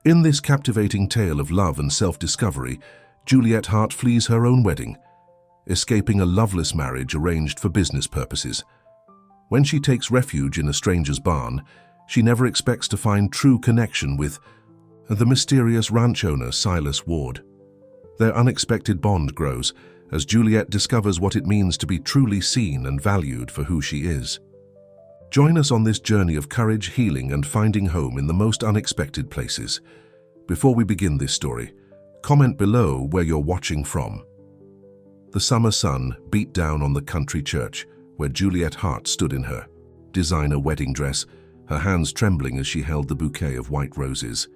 In this captivating tale of love and self-discovery, Juliet Hart flees her own wedding, escaping a loveless marriage arranged for business purposes. When she takes refuge in a stranger's barn, she never expects to find true connection with the mysterious ranch owner Silas Ward. Their unexpected bond grows as Juliet discovers what it means to be truly seen and valued for who she is. Join us on this journey of courage, healing, and finding home in the most unexpected places. Before we begin this story, comment below where you're watching from. The summer sun beat down on the country church where Juliet Hart stood in her designer wedding dress, her hands trembling as she held the bouquet of white roses.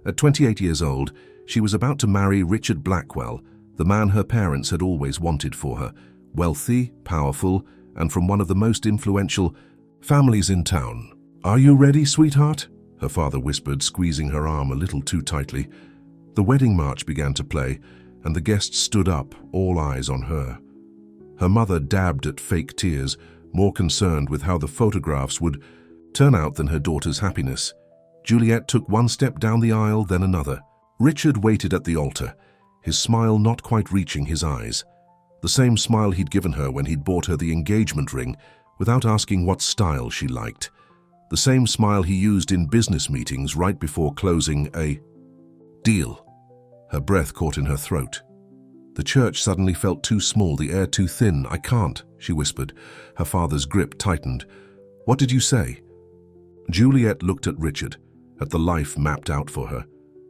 At 28 years old, she was about to marry Richard Blackwell, the man her parents had always wanted for her, wealthy, powerful, and from one of the most influential families in town. "Are you ready, sweetheart?" her father whispered, squeezing her arm a little too tightly. The wedding march began to play, and the guests stood up, all eyes on her. Her mother dabbed at fake tears, more concerned with how the photographs would turn out than her daughter's happiness. Juliet took one step down the aisle, then another. Richard waited at the altar, his smile not quite reaching his eyes. The same smile he'd given her when he'd bought her the engagement ring without asking what style she liked. The same smile he used in business meetings right before closing a deal. Her breath caught in her throat. The church suddenly felt too small, the air too thin. "I can't," she whispered. Her father's grip tightened. "What did you say?" Juliet looked at Richard, at the life mapped out for her.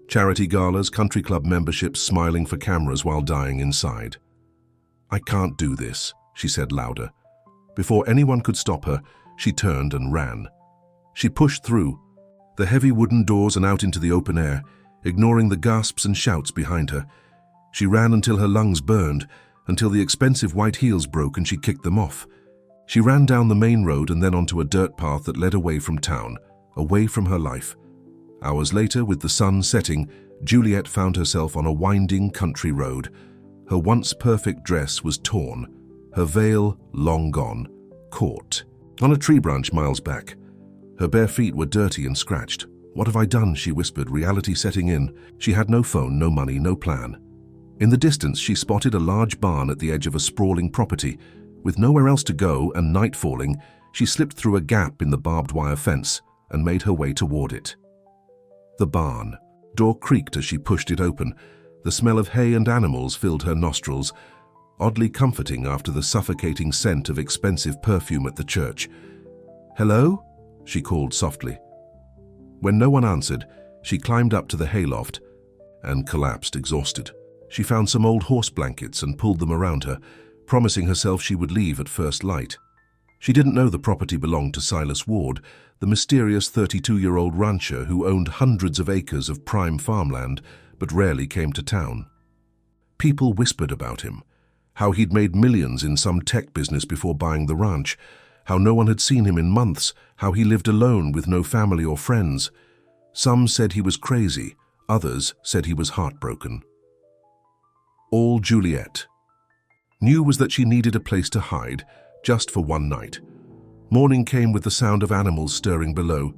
Charity galas, country club memberships, smiling for cameras while dying inside. "I can't do this," she said louder. Before anyone could stop her, she turned and ran. She pushed through the heavy wooden doors and out into the open air, ignoring the gasps and shouts behind her. She ran until her lungs burned, until the expensive white heels broke and she kicked them off. She ran down the main road and then onto a dirt path that led away from town, away from her life. Hours later, with the sun setting, Juliet found herself on a winding country road. Her once perfect dress was torn, her veil long gone, caught on a tree branch miles back. Her bare feet were dirty and scratched. "What have I done?" she whispered, reality setting in. She had no phone, no money, no plan. In the distance, she spotted a large barn at the edge of a sprawling property. With nowhere else to go and night falling, she slipped through a gap in the barbed wire fence and made her way toward it. The barn door creaked as she pushed it open. The smell of hay and animals filled her nostrils, oddly comforting after the suffocating scent of expensive perfume at the church. "Hello?" she called softly. When no one answered, she climbed up to the hayloft and collapsed exhausted. She found some old horse blankets and pulled them around her, promising herself she would leave at first light. She didn't know the property belonged to Silas Ward, the mysterious 32-year-old rancher who owned hundreds of acres of prime farmland but rarely came to town. People whispered about him, how he'd made millions in some tech business before buying the ranch, how no one had seen him in months, how he lived alone with no family or friends. Some said he was crazy, others said he was heartbroken. All Juliet knew was that she needed a place to hide, just for one night. Morning came with the sound of animals stirring below.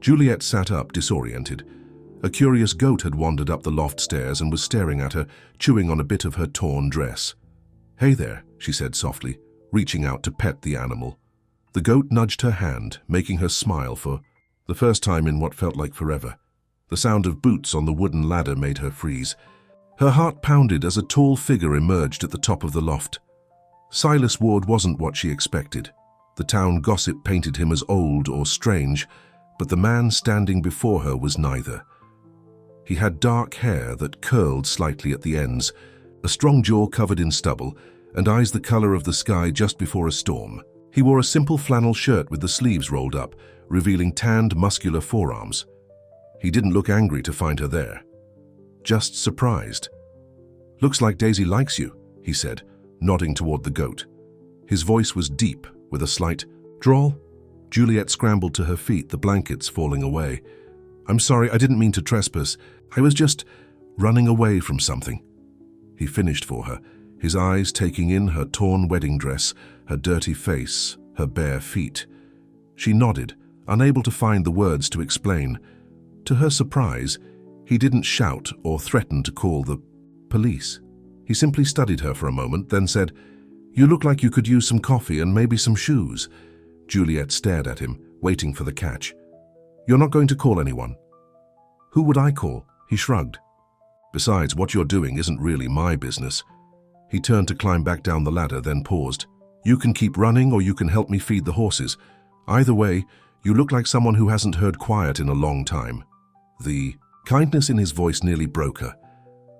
Juliet sat up, disoriented. A curious goat had wandered up the loft stairs and was staring at her, chewing on a bit of her torn dress. "Hey there," she said softly, reaching out to pet the animal. The goat nudged her hand, making her smile for the first time in what felt like forever. The sound of boots on the wooden ladder made her freeze. Her heart pounded as a tall figure emerged at the top of the loft. Silas Ward wasn't what she expected. The town gossip painted him as old or strange, but the man standing before her was neither. He had dark hair that curled slightly at the ends, a strong jaw covered in stubble, and eyes the color of the sky just before a storm. He wore a simple flannel shirt with the sleeves rolled up, revealing tanned, muscular forearms. He didn't look angry to find her there, just surprised. "Looks like Daisy likes you," he said, nodding toward the goat. His voice was deep, with a slight drawl. Juliet scrambled to her feet, the blankets falling away. "I'm sorry, I didn't mean to trespass. I was just running away from something," he finished for her, his eyes taking in her torn wedding dress, her dirty face, her bare feet. She nodded, unable to find the words to explain. To her surprise, He didn't shout or threaten to call the police. He simply studied her for a moment, then said, "You look like you could use some coffee and maybe some shoes." Juliet stared at him, waiting for the catch. "You're not going to call anyone?" "Who would I call?" He shrugged. "Besides, what you're doing isn't really my business." He turned to climb back down the ladder, then paused. "You can keep running or you can help me feed the horses. Either way, you look like someone who hasn't heard quiet in a long time." The kindness in his voice nearly broke her.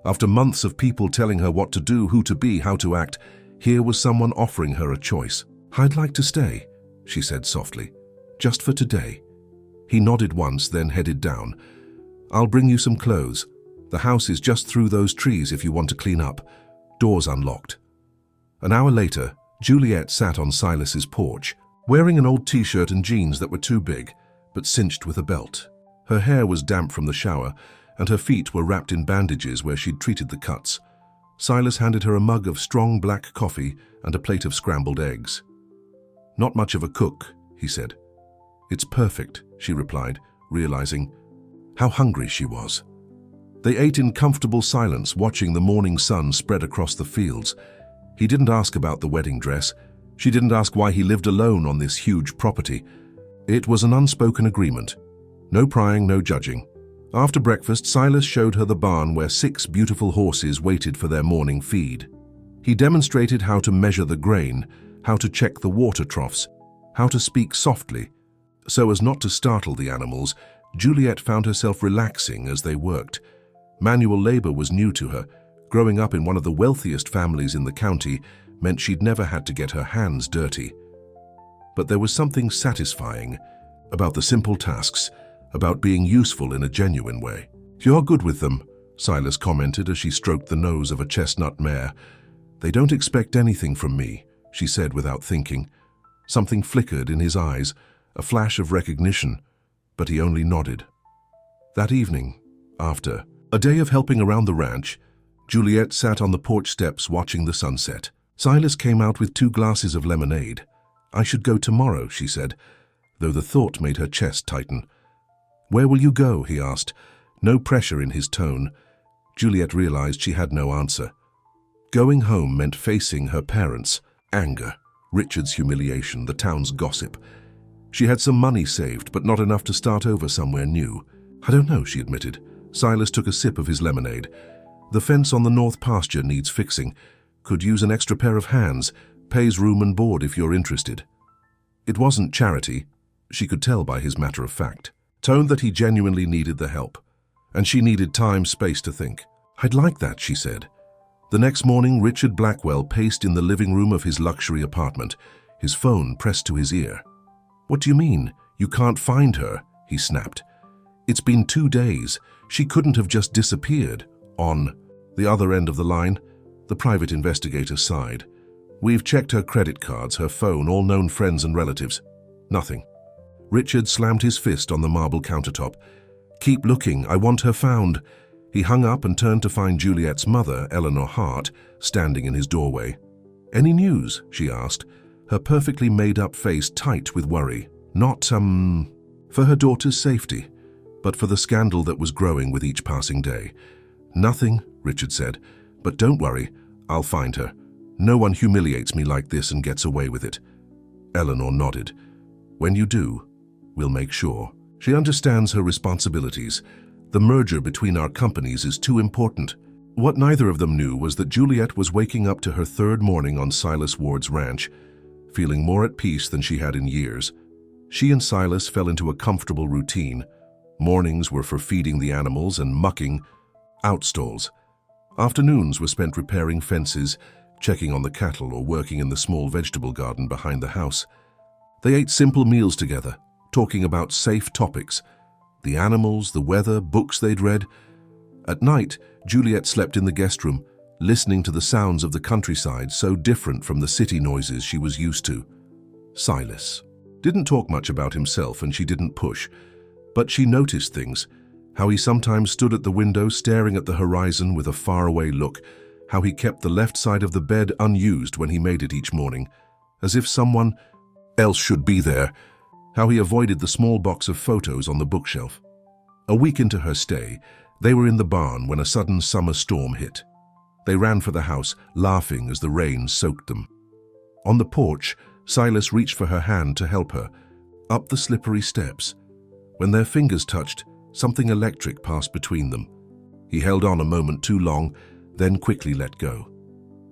After months of people telling her what to do, who to be, how to act, here was someone offering her a choice. "I'd like to stay," she said softly. "Just for today." He nodded once, then headed down. "I'll bring you some clothes. The house is just through those trees if you want to clean up. Doors unlocked." An hour later, Juliet sat on Silas's porch, wearing an old t-shirt and jeans that were too big, but cinched with a belt. Her hair was damp from the shower, and her feet were wrapped in bandages where she'd treated the cuts. Silas handed her a mug of strong black coffee and a plate of scrambled eggs. "Not much of a cook," he said. "It's perfect," she replied, realizing how hungry she was. They ate in comfortable silence, watching the morning sun spread across the fields. He didn't ask about the wedding dress. She didn't ask why he lived alone on this huge property. It was an unspoken agreement. No prying, no judging. After breakfast, Silas showed her the barn where 6 beautiful horses waited for their morning feed. He demonstrated how to measure the grain, how to check the water troughs, how to speak softly. So as not to startle the animals, Juliet found herself relaxing as they worked. Manual labor was new to her. Growing up in one of the wealthiest families in the county meant she'd never had to get her hands dirty. But there was something satisfying about the simple tasks, about being useful in a genuine way. "You're good with them," Silas commented as she stroked the nose of a chestnut mare. "They don't expect anything from me," she said without thinking. Something flickered in his eyes, a flash of recognition, but he only nodded. That evening, after a day of helping around the ranch, Juliet sat on the porch steps watching the sunset. Silas came out with 2 glasses of lemonade. "I should go tomorrow," she said, though the thought made her chest tighten. "Where will you go?" he asked, no pressure in his tone. Juliet realized she had no answer. Going home meant facing her parents, anger, Richard's humiliation, the town's gossip. She had some money saved, but not enough to start over somewhere new. "I don't know," she admitted. Silas took a sip of his lemonade. "The fence on the north pasture needs fixing. Could use an extra pair of hands. Pays room and board if you're interested." It wasn't charity. She could tell by his matter-of-fact tone that he genuinely needed the help. And she needed time, space to think. "I'd like that," she said. The next morning, Richard Blackwell paced in the living room of his luxury apartment, his phone pressed to his ear. "What do you mean? You can't find her?" he snapped. "It's been 2 days. She couldn't have just disappeared." On the other end of the line, the private investigator sighed. "We've checked her credit cards, her phone, all known friends and relatives. Nothing." Richard slammed his fist on the marble countertop. "Keep looking. I want her found." He hung up and turned to find Juliet's mother, Eleanor Hart, standing in his doorway. "Any news?" she asked, her perfectly made-up face tight with worry. Not, for her daughter's safety, but for the scandal that was growing with each passing day. "Nothing," Richard said, "but don't worry, I'll find her. No one humiliates me like this and gets away with it." Eleanor nodded. "When you do, we'll make sure." She understands her responsibilities. The merger between our companies is too important. What neither of them knew was that Juliet was waking up to her 3rd morning on Silas Ward's ranch, feeling more at peace than she had in years. She and Silas fell into a comfortable routine. Mornings were for feeding the animals and mucking outstalls. Afternoons were spent repairing fences, checking on the cattle, or working in the small vegetable garden behind the house. They ate simple meals together, talking about safe topics, the animals, the weather, books they'd read. At night, Juliet slept in the guest room, listening to the sounds of the countryside so different from the city noises she was used to. Silas didn't talk much about himself, and she didn't push, but she noticed things, how he sometimes stood at the window staring at the horizon with a faraway look, how he kept the left side of the bed unused when he made it each morning, as if someone else should be there, how he avoided the small box of photos on the bookshelf. A week into her stay, They were in the barn when a sudden summer storm hit. They ran for the house, laughing as the rain soaked them. On the porch, Silas reached for her hand to help her, up the slippery steps. When their fingers touched, something electric passed between them. He held on a moment too long, then quickly let go.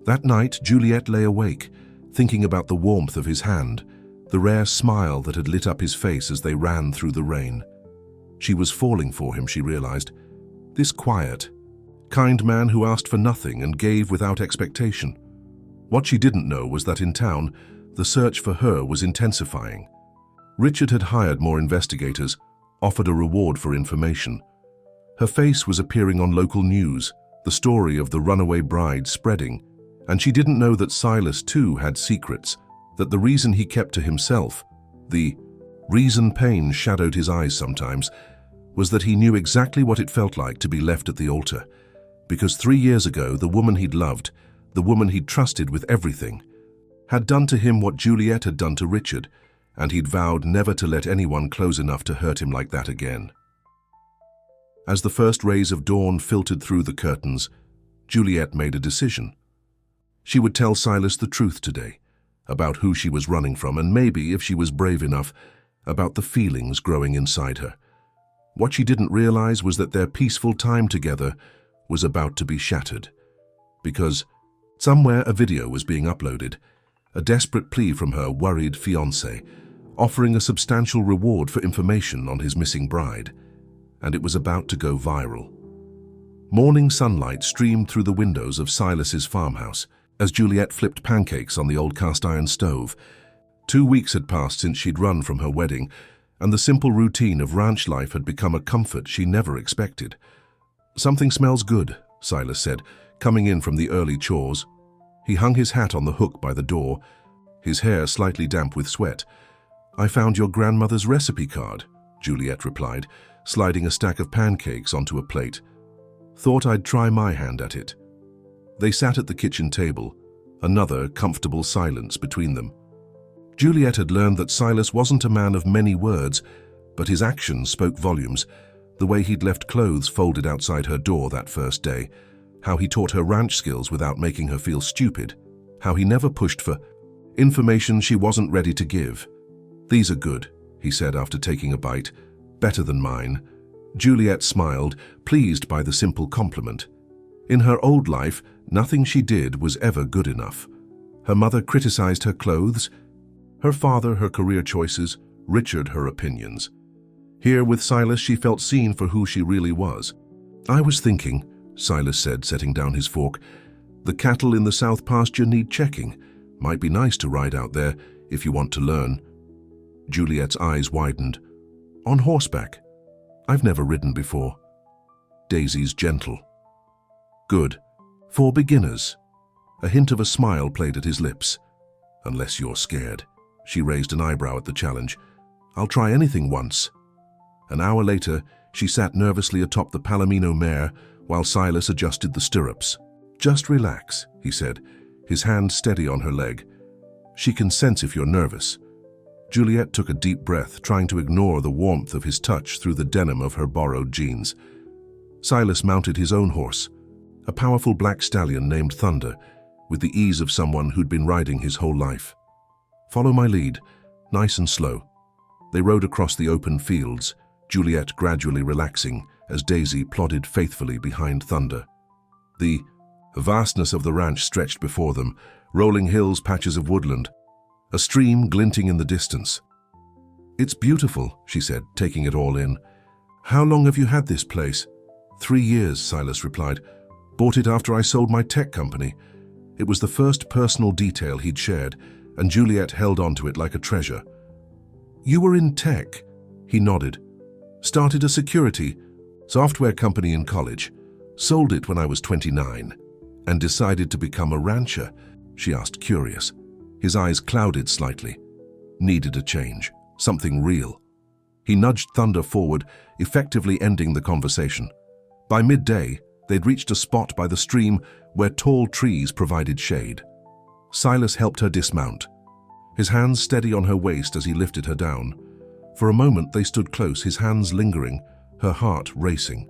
That night, Juliet lay awake, thinking about the warmth of his hand, the rare smile that had lit up his face as they ran through the rain. She was falling for him, she realized. This quiet, kind man who asked for nothing and gave without expectation. What she didn't know was that in town, the search for her was intensifying. Richard had hired more investigators, offered a reward for information. Her face was appearing on local news, the story of the runaway bride spreading, and she didn't know that Silas too had secrets, that the reason he kept to himself, the reason pain shadowed his eyes sometimes, was that he knew exactly what it felt like to be left at the altar. Because 3 years ago, the woman he'd loved, the woman he'd trusted with everything, had done to him what Juliet had done to Richard, and he'd vowed never to let anyone close enough to hurt him like that again. As the first rays of dawn filtered through the curtains, Juliet made a decision. She would tell Silas the truth today, about who she was running from, and maybe, if she was brave enough, about the feelings growing inside her. What she didn't realize was that their peaceful time together was about to be shattered. Because somewhere a video was being uploaded, a desperate plea from her worried fiancé, offering a substantial reward for information on his missing bride, and it was about to go viral. Morning sunlight streamed through the windows of Silas's farmhouse as Juliet flipped pancakes on the old cast-iron stove. 2 weeks had passed since she'd run from her wedding, and the simple routine of ranch life had become a comfort she never expected. "Something smells good," Silas said, coming in from the early chores. He hung his hat on the hook by the door, his hair slightly damp with sweat. "I found your grandmother's recipe card," Juliet replied, sliding a stack of pancakes onto a plate. "Thought I'd try my hand at it." They sat at the kitchen table, another comfortable silence between them. Juliet had learned that Silas wasn't a man of many words, but his actions spoke volumes. The way he'd left clothes folded outside her door that first day, how he taught her ranch skills without making her feel stupid, how he never pushed for information she wasn't ready to give. "These are good," he said after taking a bite. "Better than mine." Juliet smiled, pleased by the simple compliment. In her old life, nothing she did was ever good enough. Her mother criticized her clothes, her father her career choices, Richard her opinions. Here with Silas, she felt seen for who she really was. "I was thinking," Silas said, setting down his fork, "the cattle in the south pasture need checking. Might be nice to ride out there if you want to learn." Juliet's eyes widened. "On horseback? I've never ridden before." Daisy's gentle. "Good. For beginners." A hint of a smile played at his lips. "Unless you're scared." She raised an eyebrow at the challenge. "I'll try anything once." An hour later, she sat nervously atop the Palomino mare while Silas adjusted the stirrups. "Just relax," he said, his hand steady on her leg. "She can sense if you're nervous." Juliet took a deep breath, trying to ignore the warmth of his touch through the denim of her borrowed jeans. Silas mounted his own horse, a powerful black stallion named Thunder, with the ease of someone who'd been riding his whole life. "Follow my lead, nice and slow." They rode across the open fields, Juliet gradually relaxing as Daisy plodded faithfully behind Thunder. The vastness of the ranch stretched before them, rolling hills, patches of woodland, a stream glinting in the distance. "It's beautiful," she said, taking it all in. "How long have you had this place?" 3 years, Silas replied. "Bought it after I sold my tech company." It was the first personal detail he'd shared, and Juliet held on to it like a treasure. "You were in tech?" He nodded. "Started a security software company in college. Sold it when I was 29. And decided to become a rancher?" she asked, curious. His eyes clouded slightly. Needed a change, something real. He nudged Thunder forward, effectively ending the conversation. By midday, they'd reached a spot by the stream where tall trees provided shade. Silas helped her dismount, his hands steady on her waist as he lifted her down. For a moment they stood close, his hands lingering, her heart racing.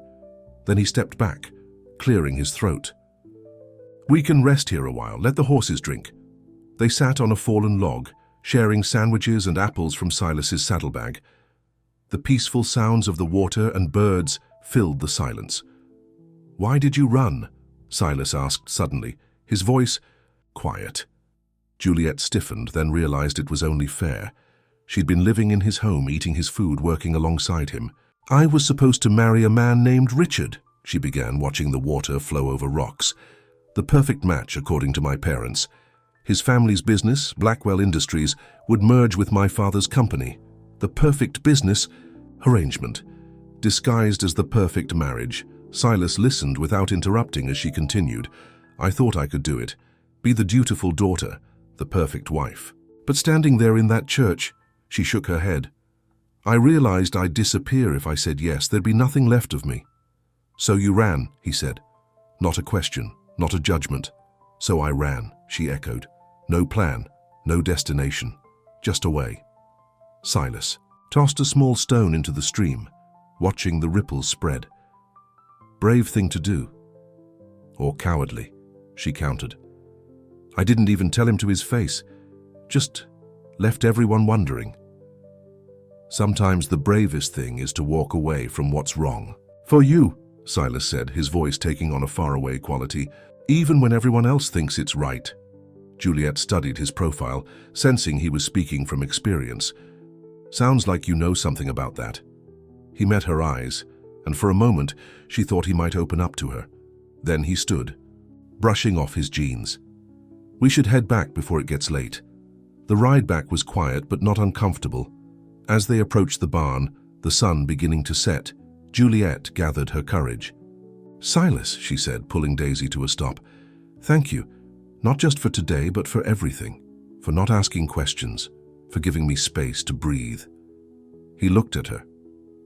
Then he stepped back, clearing his throat. "We can rest here a while. Let the horses drink." They sat on a fallen log, sharing sandwiches and apples from Silas's saddlebag. The peaceful sounds of the water and birds filled the silence. "Why did you run?" Silas asked suddenly, his voice quiet. Juliet stiffened, then realized it was only fair. She'd been living in his home, eating his food, working alongside him. "I was supposed to marry a man named Richard," she began, watching the water flow over rocks. "The perfect match, according to my parents. His family's business, Blackwell Industries, would merge with my father's company. The perfect business arrangement, disguised as the perfect marriage." Silas listened without interrupting as she continued. "I thought I could do it, be the dutiful daughter, the perfect wife. But standing there in that church," she shook her head, "I realized I'd disappear if I said yes. There'd be nothing left of me." "So you ran," he said. Not a question, not a judgment. "So I ran," she echoed. "No plan, no destination, just away." Silas tossed a small stone into the stream, watching the ripples spread. "Brave thing to do. Or cowardly," she countered. "I didn't even tell him to his face, just left everyone wondering." Sometimes the bravest thing is to walk away from what's wrong. "For you," Silas said, his voice taking on a faraway quality, "even when everyone else thinks it's right." Juliet studied his profile, sensing he was speaking from experience. "Sounds like you know something about that." He met her eyes, and for a moment she thought he might open up to her. Then he stood, brushing off his jeans. "We should head back before it gets late." The ride back was quiet but not uncomfortable. As they approached the barn, the sun beginning to set, Juliet gathered her courage. "Silas," she said, pulling Daisy to a stop, "thank you, not just for today but for everything, for not asking questions, for giving me space to breathe." He looked at her,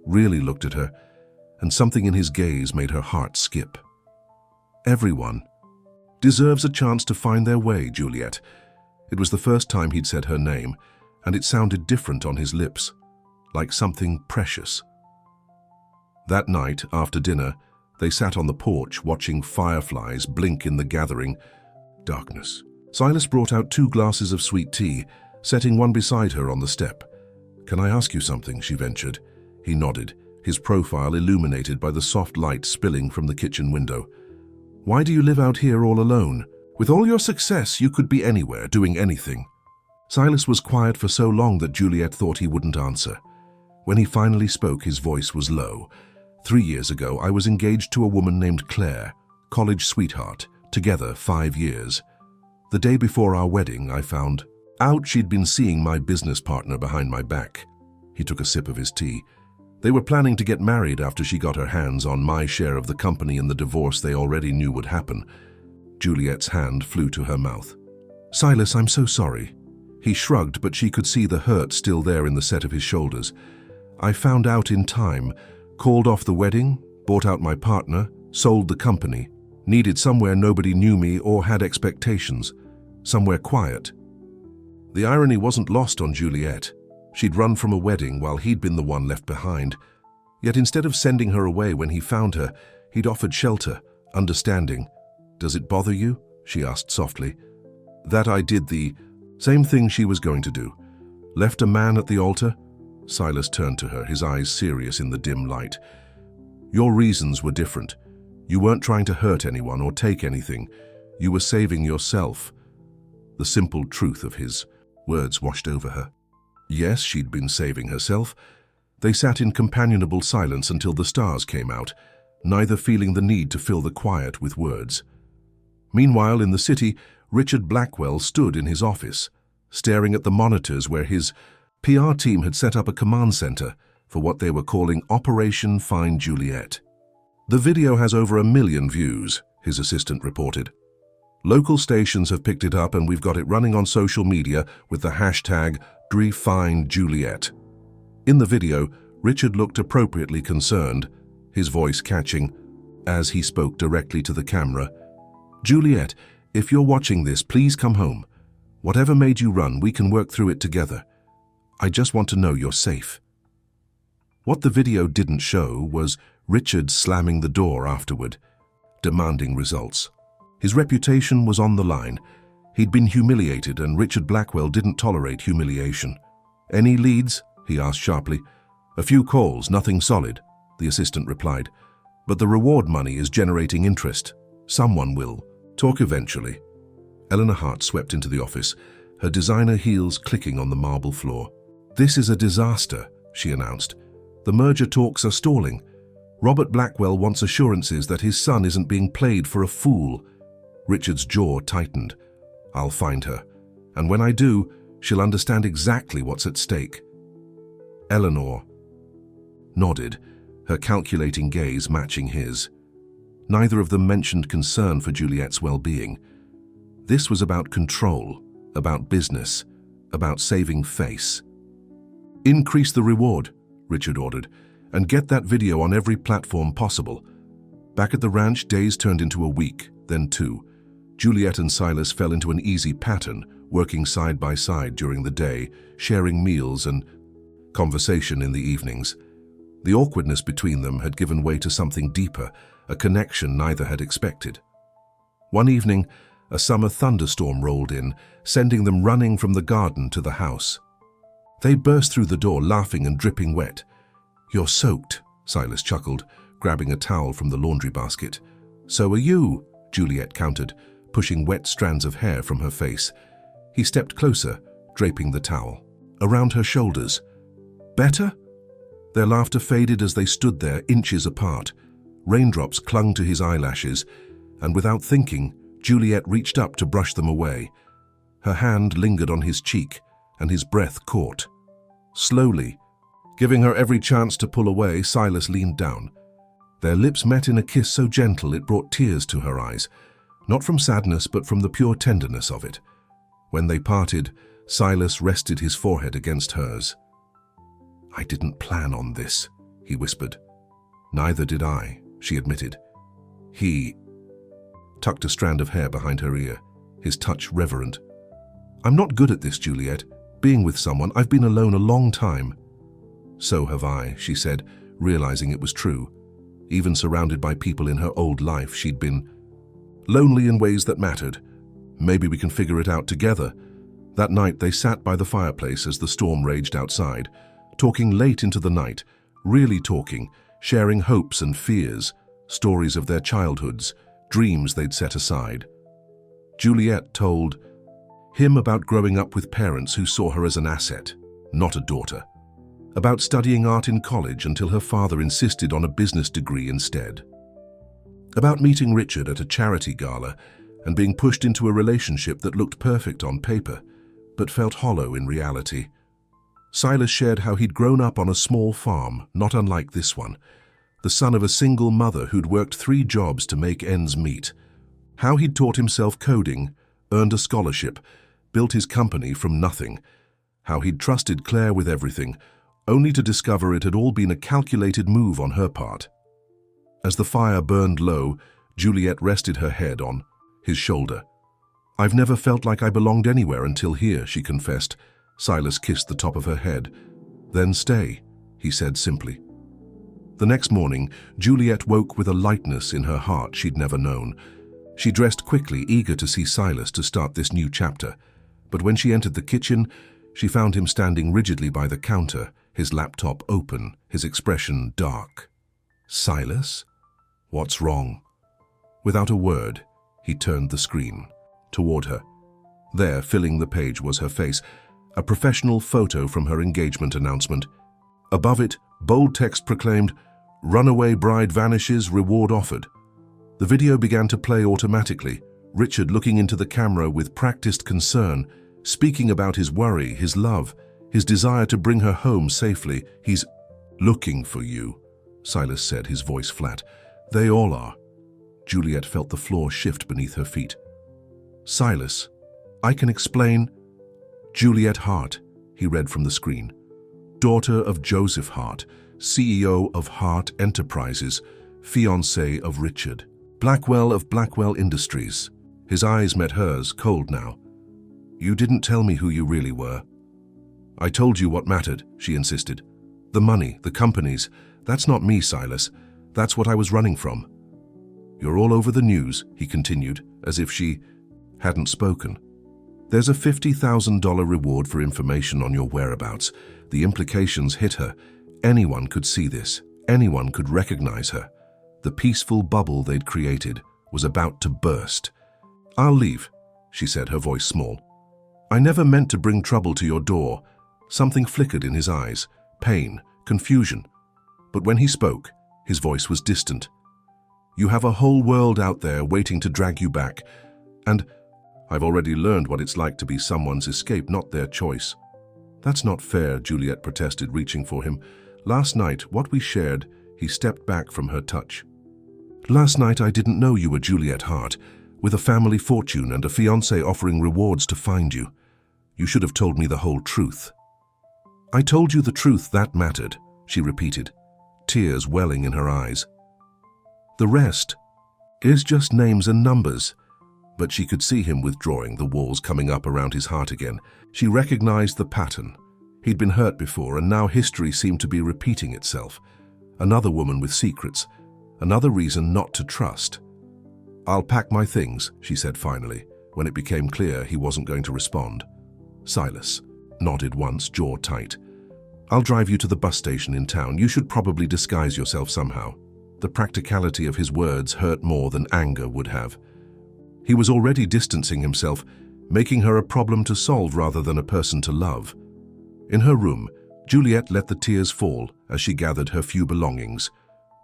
really looked at her, and something in his gaze made her heart skip. "Everyone deserves a chance to find their way, Juliet." It was the first time he'd said her name, and it sounded different on his lips, like something precious. That night, after dinner, they sat on the porch watching fireflies blink in the gathering darkness. Silas brought out 2 glasses of sweet tea, setting one beside her on the step. "Can I ask you something?" she ventured. He nodded, his profile illuminated by the soft light spilling from the kitchen window. "Why do you live out here all alone? With all your success, you could be anywhere, doing anything." Silas was quiet for so long that Juliet thought he wouldn't answer. When he finally spoke, his voice was low. 3 years ago, I was engaged to a woman named Claire, college sweetheart, together 5 years. The day before our wedding, I found out she'd been seeing my business partner behind my back. He took a sip of his tea. They were planning to get married after she got her hands on my share of the company and the divorce they already knew would happen. Juliet's hand flew to her mouth. "Silas, I'm so sorry." He shrugged, but she could see the hurt still there in the set of his shoulders. "I found out in time, called off the wedding, bought out my partner, sold the company, needed somewhere nobody knew me or had expectations, somewhere quiet." The irony wasn't lost on Juliet. She'd run from a wedding while he'd been the one left behind. Yet instead of sending her away when he found her, he'd offered shelter, understanding. "Does it bother you?" she asked softly. "That I did the same thing she was going to do. Left a man at the altar?" Silas turned to her, his eyes serious in the dim light. "Your reasons were different. You weren't trying to hurt anyone or take anything. You were saving yourself." The simple truth of his words washed over her. Yes, she'd been saving herself. They sat in companionable silence until the stars came out, neither feeling the need to fill the quiet with words. Meanwhile, in the city, Richard Blackwell stood in his office, staring at the monitors where his PR team had set up a command center for what they were calling Operation Find Juliet. "The video has over 1 million views," his assistant reported. "Local stations have picked it up and we've got it running on social media with the hashtag #DreFindJuliet." In the video, Richard looked appropriately concerned, his voice catching, as he spoke directly to the camera. "Juliet, if you're watching this, please come home. Whatever made you run, we can work through it together. I just want to know you're safe." What the video didn't show was Richard slamming the door afterward, demanding results. His reputation was on the line. He'd been humiliated, and Richard Blackwell didn't tolerate humiliation. "Any leads?" he asked sharply. "A few calls, nothing solid," the assistant replied. "But the reward money is generating interest. Someone will talk eventually." Eleanor Hart swept into the office, her designer heels clicking on the marble floor. "This is a disaster," she announced. "The merger talks are stalling. Robert Blackwell wants assurances that his son isn't being played for a fool." Richard's jaw tightened. "I'll find her, and when I do, she'll understand exactly what's at stake." Eleanor nodded, her calculating gaze matching his. Neither of them mentioned concern for Juliet's well-being. This was about control, about business, about saving face. "Increase the reward," Richard ordered, "and get that video on every platform possible." Back at the ranch, days turned into a week, then two. Juliet and Silas fell into an easy pattern, working side by side during the day, sharing meals and conversation in the evenings. The awkwardness between them had given way to something deeper, a connection neither had expected. One evening, a summer thunderstorm rolled in, sending them running from the garden to the house. They burst through the door, laughing and dripping wet. "You're soaked," Silas chuckled, grabbing a towel from the laundry basket. "So are you," Juliet countered, pushing wet strands of hair from her face. He stepped closer, draping the towel around her shoulders. "Better?" Their laughter faded as they stood there, inches apart. Raindrops clung to his eyelashes, and without thinking, Juliet reached up to brush them away. Her hand lingered on his cheek, and his breath caught. Slowly, giving her every chance to pull away, Silas leaned down. Their lips met in a kiss so gentle it brought tears to her eyes, not from sadness but from the pure tenderness of it. When they parted, Silas rested his forehead against hers. "I didn't plan on this," he whispered. "Neither did I," she admitted. He tucked a strand of hair behind her ear, his touch reverent. "I'm not good at this, Juliet. Being with someone, I've been alone a long time." "So have I," she said, realizing it was true. Even surrounded by people in her old life, she'd been lonely in ways that mattered. "Maybe we can figure it out together." That night they sat by the fireplace as the storm raged outside, talking late into the night, really talking, sharing hopes and fears, stories of their childhoods, dreams they'd set aside. Juliet told him about growing up with parents who saw her as an asset, not a daughter. About studying art in college until her father insisted on a business degree instead. About meeting Richard at a charity gala and being pushed into a relationship that looked perfect on paper, but felt hollow in reality. Silas shared how he'd grown up on a small farm, not unlike this one, the son of a single mother who'd worked 3 jobs to make ends meet. How he'd taught himself coding, earned a scholarship, built his company from nothing. How he'd trusted Claire with everything, only to discover it had all been a calculated move on her part. As the fire burned low, Juliet rested her head on his shoulder. "I've never felt like I belonged anywhere until here," she confessed. Silas kissed the top of her head. "Then stay," he said simply. The next morning, Juliet woke with a lightness in her heart she'd never known. She dressed quickly, eager to see Silas to start this new chapter. But when she entered the kitchen, she found him standing rigidly by the counter, his laptop open, his expression dark. "Silas? What's wrong?" Without a word, he turned the screen toward her. There, filling the page, was her face, a professional photo from her engagement announcement. Above it, bold text proclaimed, "Runaway bride vanishes, reward offered." The video began to play automatically, Richard looking into the camera with practiced concern, speaking about his worry, his love, his desire to bring her home safely. "He's looking for you," Silas said, his voice flat. "They all are." Juliet felt the floor shift beneath her feet. "Silas, I can explain." "Juliet Hart," he read from the screen. "Daughter of Joseph Hart, CEO of Hart Enterprises, fiancé of Richard Blackwell of Blackwell Industries." His eyes met hers, cold now. "You didn't tell me who you really were." "I told you what mattered," she insisted. "The money, the companies. That's not me, Silas. That's what I was running from. You're all over the news, he continued, as if she hadn't spoken. There's a $50,000 reward for information on your whereabouts. The implications hit her. Anyone could see this. Anyone could recognize her. The peaceful bubble they'd created was about to burst. I'll leave, she said, her voice small. I never meant to bring trouble to your door. Something flickered in his eyes. Pain, confusion. But when he spoke, his voice was distant. You have a whole world out there waiting to drag you back. And I've already learned what it's like to be someone's escape, not their choice. That's not fair, Juliet protested, reaching for him. Last night, what we shared, he stepped back from her touch. Last night I didn't know you were Juliet Hart, with a family fortune and a fiancé offering rewards to find you. You should have told me the whole truth. I told you the truth, that mattered, she repeated, tears welling in her eyes. The rest is just names and numbers. But she could see him withdrawing, the walls coming up around his heart again. She recognized the pattern. He'd been hurt before, and now history seemed to be repeating itself. Another woman with secrets, another reason not to trust. I'll pack my things, she said finally, when it became clear he wasn't going to respond. Silas nodded once, jaw tight. I'll drive you to the bus station in town. You should probably disguise yourself somehow. The practicality of his words hurt more than anger would have. He was already distancing himself, making her a problem to solve rather than a person to love. In her room, Juliet let the tears fall as she gathered her few belongings,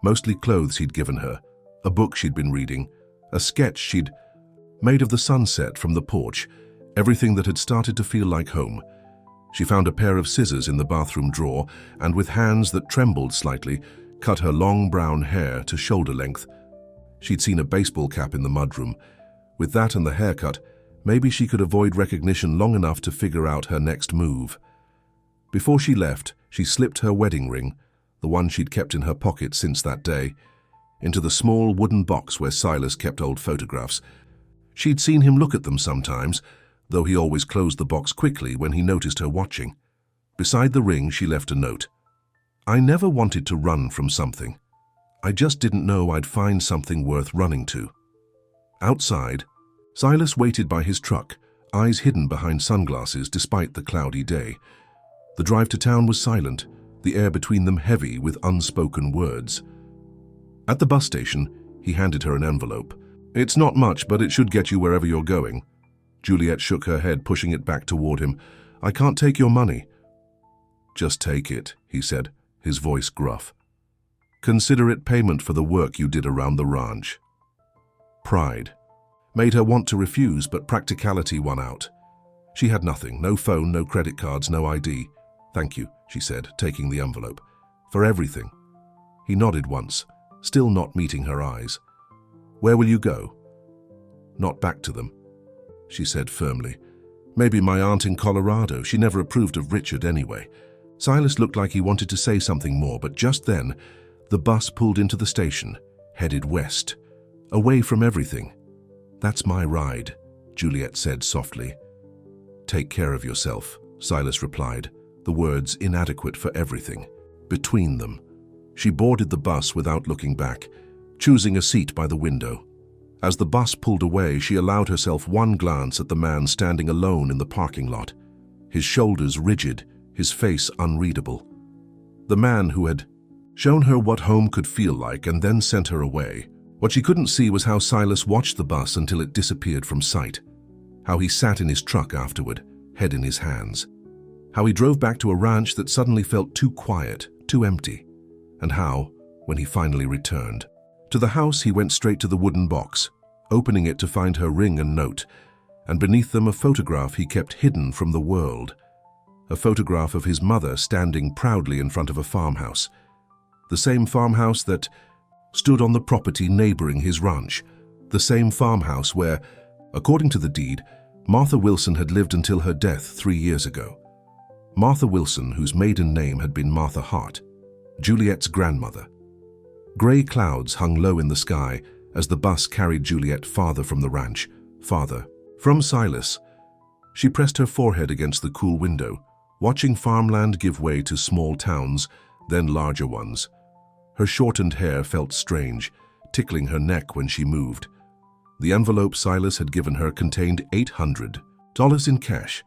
mostly clothes he'd given her, a book she'd been reading, a sketch she'd made of the sunset from the porch, everything that had started to feel like home. She found a pair of scissors in the bathroom drawer and, with hands that trembled slightly, cut her long brown hair to shoulder length. She'd seen a baseball cap in the mudroom. With that and the haircut, maybe she could avoid recognition long enough to figure out her next move. Before she left, she slipped her wedding ring, the one she'd kept in her pocket since that day, into the small wooden box where Silas kept old photographs. She'd seen him look at them sometimes, though he always closed the box quickly when he noticed her watching. Beside the ring, she left a note. I never wanted to run from something. I just didn't know I'd find something worth running to. Outside, Silas waited by his truck, eyes hidden behind sunglasses despite the cloudy day. The drive to town was silent, the air between them heavy with unspoken words. At the bus station, he handed her an envelope. It's not much, but it should get you wherever you're going. Juliet shook her head, pushing it back toward him. I can't take your money. Just take it, he said, his voice gruff. Consider it payment for the work you did around the ranch. Pride made her want to refuse, but practicality won out. She had nothing, no phone, no credit cards, no ID. Thank you, she said, taking the envelope. For everything. He nodded once, still not meeting her eyes. Where will you go? Not back to them, she said firmly. Maybe my aunt in Colorado. She never approved of Richard anyway. Silas looked like he wanted to say something more, but just then, the bus pulled into the station, headed west. Away from everything. That's my ride, Juliet said softly. Take care of yourself, Silas replied, the words inadequate for everything. Between them, she boarded the bus without looking back, choosing a seat by the window. As the bus pulled away, she allowed herself one glance at the man standing alone in the parking lot, his shoulders rigid, his face unreadable. The man who had shown her what home could feel like and then sent her away. What she couldn't see was how Silas watched the bus until it disappeared from sight, how he sat in his truck afterward, head in his hands, how he drove back to a ranch that suddenly felt too quiet, too empty, and how, when he finally returned to the house, he went straight to the wooden box, opening it to find her ring and note, and beneath them a photograph he kept hidden from the world, a photograph of his mother standing proudly in front of a farmhouse, the same farmhouse that stood on the property neighboring his ranch, the same farmhouse where, according to the deed, Martha Wilson had lived until her death 3 years ago. Martha Wilson, whose maiden name had been Martha Hart, Juliet's grandmother. Grey clouds hung low in the sky as the bus carried Juliet farther from the ranch, farther from Silas. She pressed her forehead against the cool window, watching farmland give way to small towns, then larger ones. Her shortened hair felt strange, tickling her neck when she moved. The envelope Silas had given her contained $800 in cash,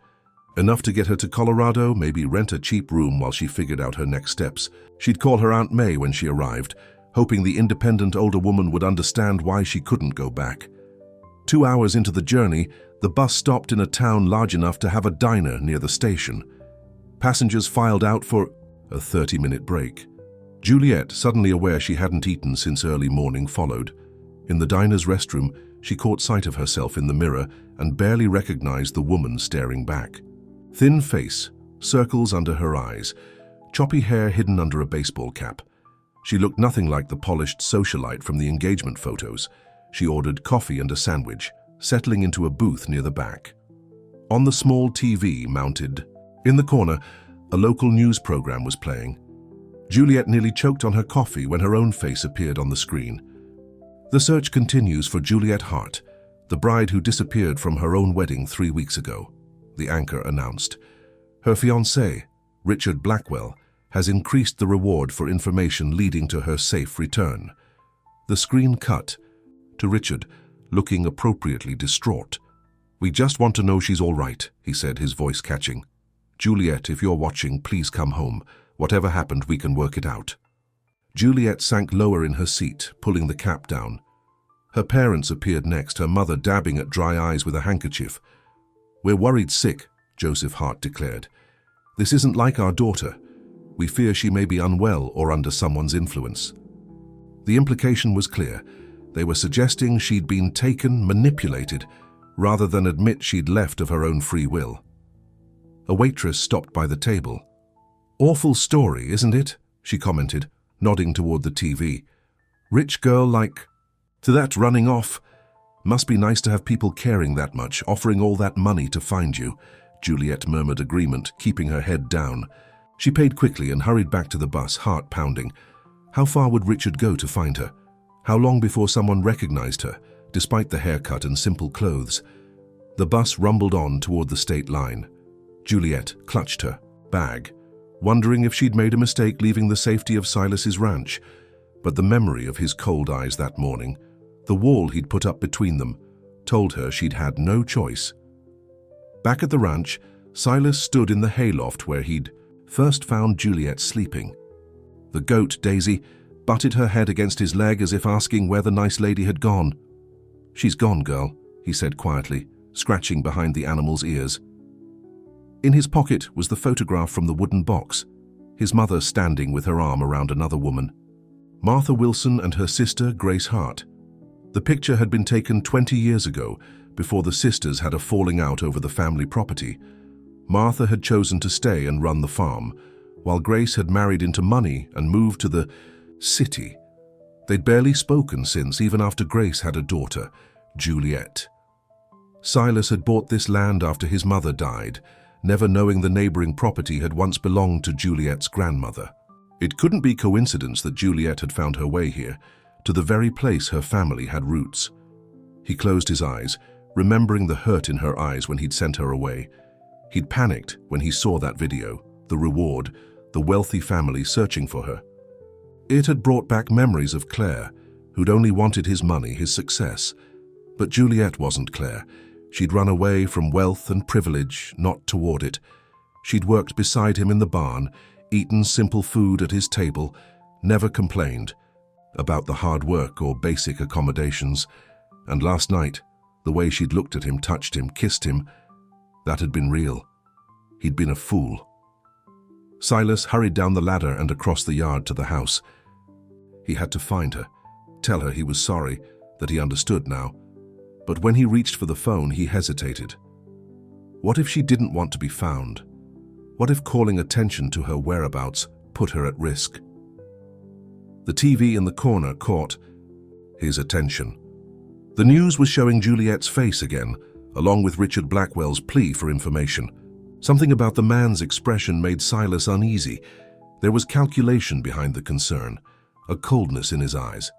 enough to get her to Colorado, maybe rent a cheap room while she figured out her next steps. She'd call her Aunt May when she arrived, hoping the independent older woman would understand why she couldn't go back. 2 hours into the journey, the bus stopped in a town large enough to have a diner near the station. Passengers filed out for a 30-minute break. Juliet, suddenly aware she hadn't eaten since early morning, followed. In the diner's restroom, she caught sight of herself in the mirror and barely recognized the woman staring back. Thin face, circles under her eyes, choppy hair hidden under a baseball cap. She looked nothing like the polished socialite from the engagement photos. She ordered coffee and a sandwich, settling into a booth near the back. On the small TV mounted in the corner, a local news program was playing. Juliet nearly choked on her coffee when her own face appeared on the screen. The search continues for Juliet Hart, the bride who disappeared from her own wedding 3 weeks ago, the anchor announced. Her fiancé, Richard Blackwell, has increased the reward for information leading to her safe return. The screen cut to Richard, looking appropriately distraught. "We just want to know she's all right," he said, his voice catching. "Juliet, if you're watching, please come home. Whatever happened, we can work it out." Juliet sank lower in her seat, pulling the cap down. Her parents appeared next, her mother dabbing at dry eyes with a handkerchief. "We're worried sick," Joseph Hart declared. "This isn't like our daughter. We fear she may be unwell or under someone's influence." The implication was clear. They were suggesting she'd been taken, manipulated, rather than admit she'd left of her own free will. A waitress stopped by the table. "Awful story, isn't it?" she commented, nodding toward the TV. "Rich girl like to that running off. Must be nice to have people caring that much, offering all that money to find you," Juliet murmured agreement, keeping her head down. She paid quickly and hurried back to the bus, heart pounding. How far would Richard go to find her? How long before someone recognized her, despite the haircut and simple clothes? The bus rumbled on toward the state line. Juliet clutched her bag, wondering if she'd made a mistake leaving the safety of Silas's ranch. But the memory of his cold eyes that morning, the wall he'd put up between them, told her she'd had no choice. Back at the ranch, Silas stood in the hayloft where he'd first found Juliet sleeping. The goat, Daisy, butted her head against his leg as if asking where the nice lady had gone. "She's gone, girl," he said quietly, scratching behind the animal's ears. In his pocket was the photograph from the wooden box, his mother standing with her arm around another woman. Martha Wilson and her sister, Grace Hart. The picture had been taken 20 years ago, before the sisters had a falling out over the family property. Martha had chosen to stay and run the farm, while Grace had married into money and moved to the city. They'd barely spoken since, even after Grace had a daughter, Juliet. Silas had bought this land after his mother died, never knowing the neighboring property had once belonged to Juliet's grandmother. It couldn't be coincidence that Juliet had found her way here, to the very place her family had roots. He closed his eyes, remembering the hurt in her eyes when he'd sent her away. He'd panicked when he saw that video, the reward, the wealthy family searching for her. It had brought back memories of Claire, who'd only wanted his money, his success. But Juliet wasn't Claire. She'd run away from wealth and privilege, not toward it. She'd worked beside him in the barn, eaten simple food at his table, never complained about the hard work or basic accommodations. And last night, the way she'd looked at him, touched him, kissed him, that had been real. He'd been a fool. Silas hurried down the ladder and across the yard to the house. He had to find her, tell her he was sorry, that he understood now. But when he reached for the phone, he hesitated. What if she didn't want to be found? What if calling attention to her whereabouts put her at risk? The TV in the corner caught his attention. The news was showing Juliet's face again, along with Richard Blackwell's plea for information. Something about the man's expression made Silas uneasy. There was calculation behind the concern, a coldness in his eyes.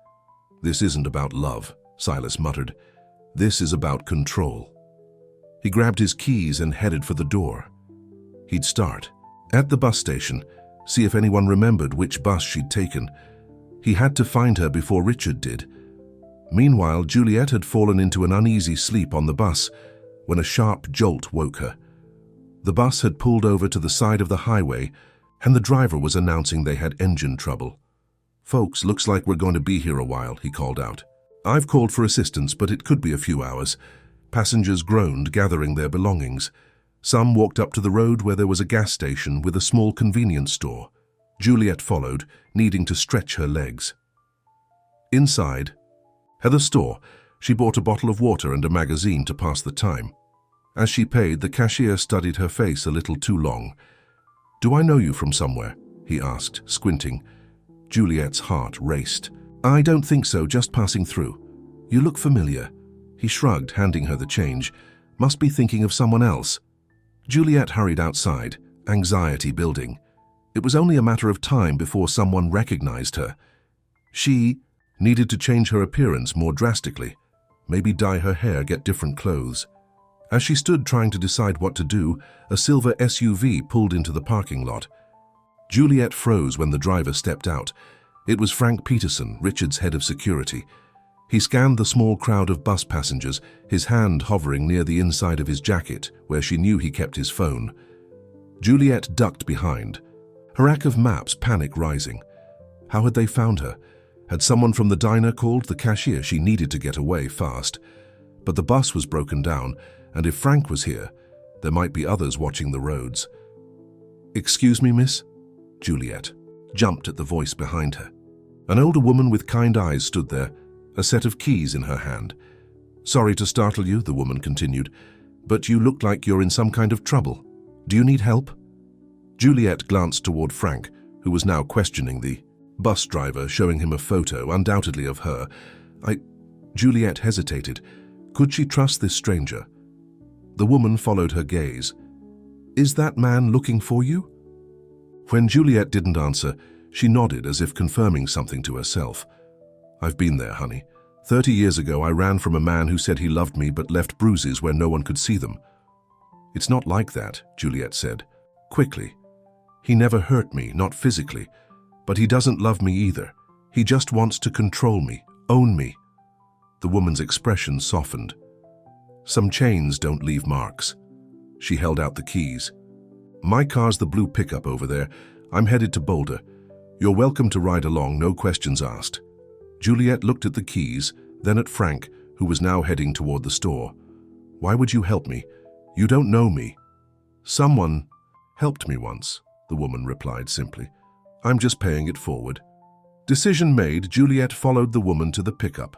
"This isn't about love," Silas muttered. "This is about control." He grabbed his keys and headed for the door. He'd start at the bus station, see if anyone remembered which bus she'd taken. He had to find her before Richard did. Meanwhile, Juliet had fallen into an uneasy sleep on the bus when a sharp jolt woke her. The bus had pulled over to the side of the highway, and the driver was announcing they had engine trouble. "Folks, looks like we're going to be here a while," he called out. "I've called for assistance, but it could be a few hours." Passengers groaned, gathering their belongings. Some walked up to the road where there was a gas station with a small convenience store. Juliet followed, needing to stretch her legs. Inside, at the store, she bought a bottle of water and a magazine to pass the time. As she paid, the cashier studied her face a little too long. "Do I know you from somewhere?" he asked, squinting. Juliet's heart raced. "I don't think so, just passing through." "You look familiar." He shrugged, handing her the change. "Must be thinking of someone else." Juliet hurried outside, anxiety building. It was only a matter of time before someone recognized her. She needed to change her appearance more drastically, maybe dye her hair, get different clothes. As she stood trying to decide what to do, a silver SUV pulled into the parking lot. Juliet froze when the driver stepped out. It was Frank Peterson, Richard's head of security. He scanned the small crowd of bus passengers, his hand hovering near the inside of his jacket, where she knew he kept his phone. Juliet ducked behind, her rack of maps, panic rising. How had they found her? Had someone from the diner called the cashier? She needed to get away fast. But the bus was broken down, and if Frank was here, there might be others watching the roads. "Excuse me, miss?" Juliet jumped at the voice behind her. An older woman with kind eyes stood there, a set of keys in her hand. "Sorry to startle you," the woman continued, "but you look like you're in some kind of trouble. Do you need help?" Juliet glanced toward Frank, who was now questioning the bus driver, showing him a photo, undoubtedly of her. Juliet hesitated. Could she trust this stranger? The woman followed her gaze. "Is that man looking for you?" When Juliet didn't answer, she nodded as if confirming something to herself. "I've been there, honey. 30 years ago, I ran from a man who said he loved me but left bruises where no one could see them." "It's not like that," Juliet said, quickly. "He never hurt me, not physically, but he doesn't love me either. He just wants to control me, own me." The woman's expression softened. "Some chains don't leave marks." She held out the keys. "My car's the blue pickup over there. I'm headed to Boulder. You're welcome to ride along, no questions asked." Juliet looked at the keys, then at Frank, who was now heading toward the store. "Why would you help me? You don't know me." "Someone helped me once," the woman replied simply. "I'm just paying it forward." Decision made, Juliet followed the woman to the pickup.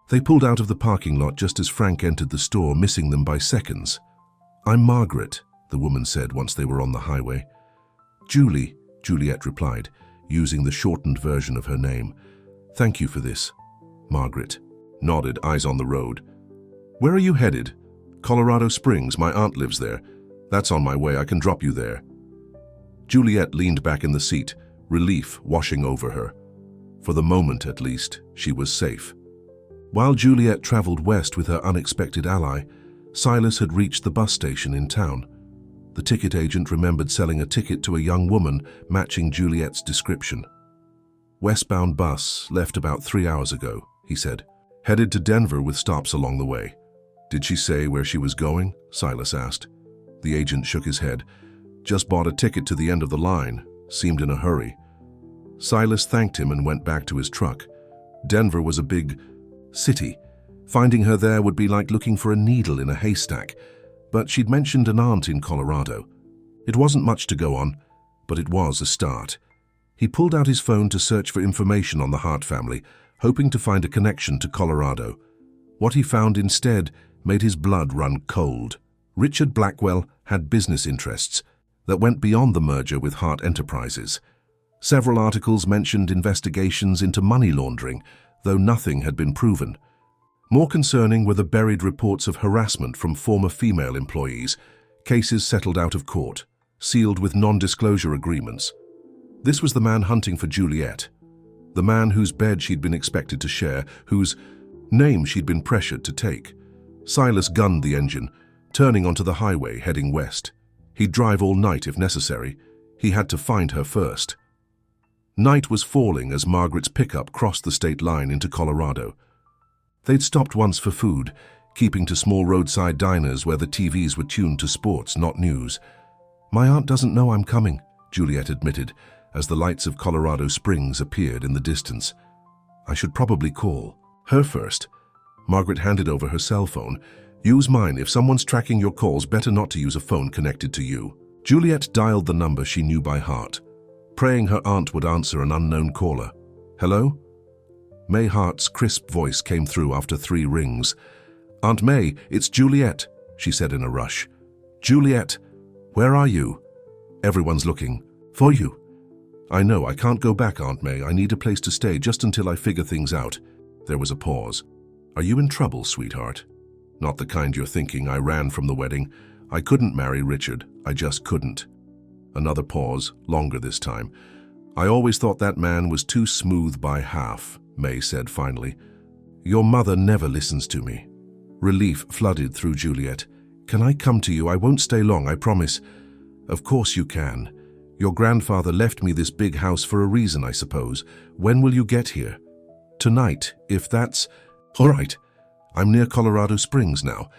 They pulled out of the parking lot just as Frank entered the store, missing them by seconds. "I'm Margaret," the woman said once they were on the highway. "Julie," Juliet replied, using the shortened version of her name. "Thank you for this." Margaret nodded, eyes on the road. "Where are you headed?" "Colorado Springs. My aunt lives there. That's on my way. I can drop you there." Juliet leaned back in the seat, relief washing over her. For the moment, at least, she was safe. While Juliet traveled west with her unexpected ally, Silas had reached the bus station in town. The ticket agent remembered selling a ticket to a young woman matching Juliet's description. "Westbound bus, left about 3 hours ago," he said. "Headed to Denver with stops along the way." "Did she say where she was going?" Silas asked. The agent shook his head. "Just bought a ticket to the end of the line. Seemed in a hurry." Silas thanked him and went back to his truck. Denver was a big city. Finding her there would be like looking for a needle in a haystack, but she'd mentioned an aunt in Colorado. It wasn't much to go on, but it was a start. He pulled out his phone to search for information on the Hart family, hoping to find a connection to Colorado. What he found instead made his blood run cold. Richard Blackwell had business interests that went beyond the merger with Hart Enterprises. Several articles mentioned investigations into money laundering, though nothing had been proven. More concerning were the buried reports of harassment from former female employees, cases settled out of court, sealed with non-disclosure agreements. This was the man hunting for Juliet, the man whose bed she'd been expected to share, whose name she'd been pressured to take. Silas gunned the engine, turning onto the highway heading west. He'd drive all night if necessary. He had to find her first. Night was falling as Margaret's pickup crossed the state line into Colorado. They'd stopped once for food, keeping to small roadside diners where the TVs were tuned to sports, not news. "My aunt doesn't know I'm coming," Juliet admitted, as the lights of Colorado Springs appeared in the distance. "I should probably call her first." Margaret handed over her cell phone. "Use mine. If someone's tracking your calls, better not to use a phone connected to you." Juliet dialed the number she knew by heart, praying her aunt would answer an unknown caller. "Hello?" May Hart's crisp voice came through after 3 rings. "Aunt May, it's Juliet," she said in a rush. "Juliet, where are you? Everyone's looking for you." "I know, I can't go back, Aunt May. I need a place to stay just until I figure things out." There was a pause. "Are you in trouble, sweetheart?" "Not the kind you're thinking. I ran from the wedding. I couldn't marry Richard. I just couldn't." Another pause, longer this time. "I always thought that man was too smooth by half," May said finally. "Your mother never listens to me." Relief flooded through Juliet. "Can I come to you? I won't stay long, I promise." "Of course you can. Your grandfather left me this big house for a reason, I suppose. When will you get here?" "Tonight, if that's..." "All right. I'm near Colorado Springs now."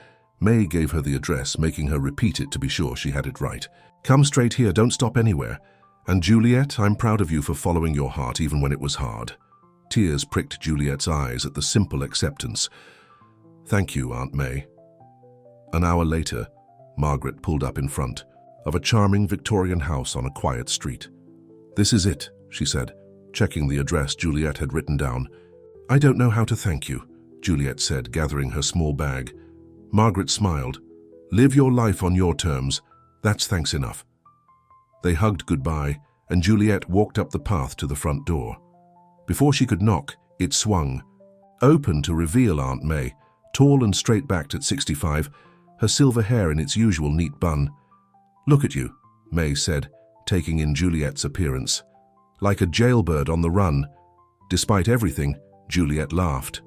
May gave her the address, making her repeat it to be sure she had it right. "Come straight here, don't stop anywhere. And Juliet, I'm proud of you for following your heart even when it was hard." Tears pricked Juliet's eyes at the simple acceptance. "Thank you, Aunt May." An hour later, Margaret pulled up in front of a charming Victorian house on a quiet street. "This is it," she said, checking the address Juliet had written down. "I don't know how to thank you," Juliet said, gathering her small bag. Margaret smiled. "Live your life on your terms. That's thanks enough." They hugged goodbye, and Juliet walked up the path to the front door. Before she could knock, it swung open to reveal Aunt May, tall and straight-backed at 65, her silver hair in its usual neat bun. "Look at you," May said, taking in Juliet's appearance. "Like a jailbird on the run." Despite everything, Juliet laughed.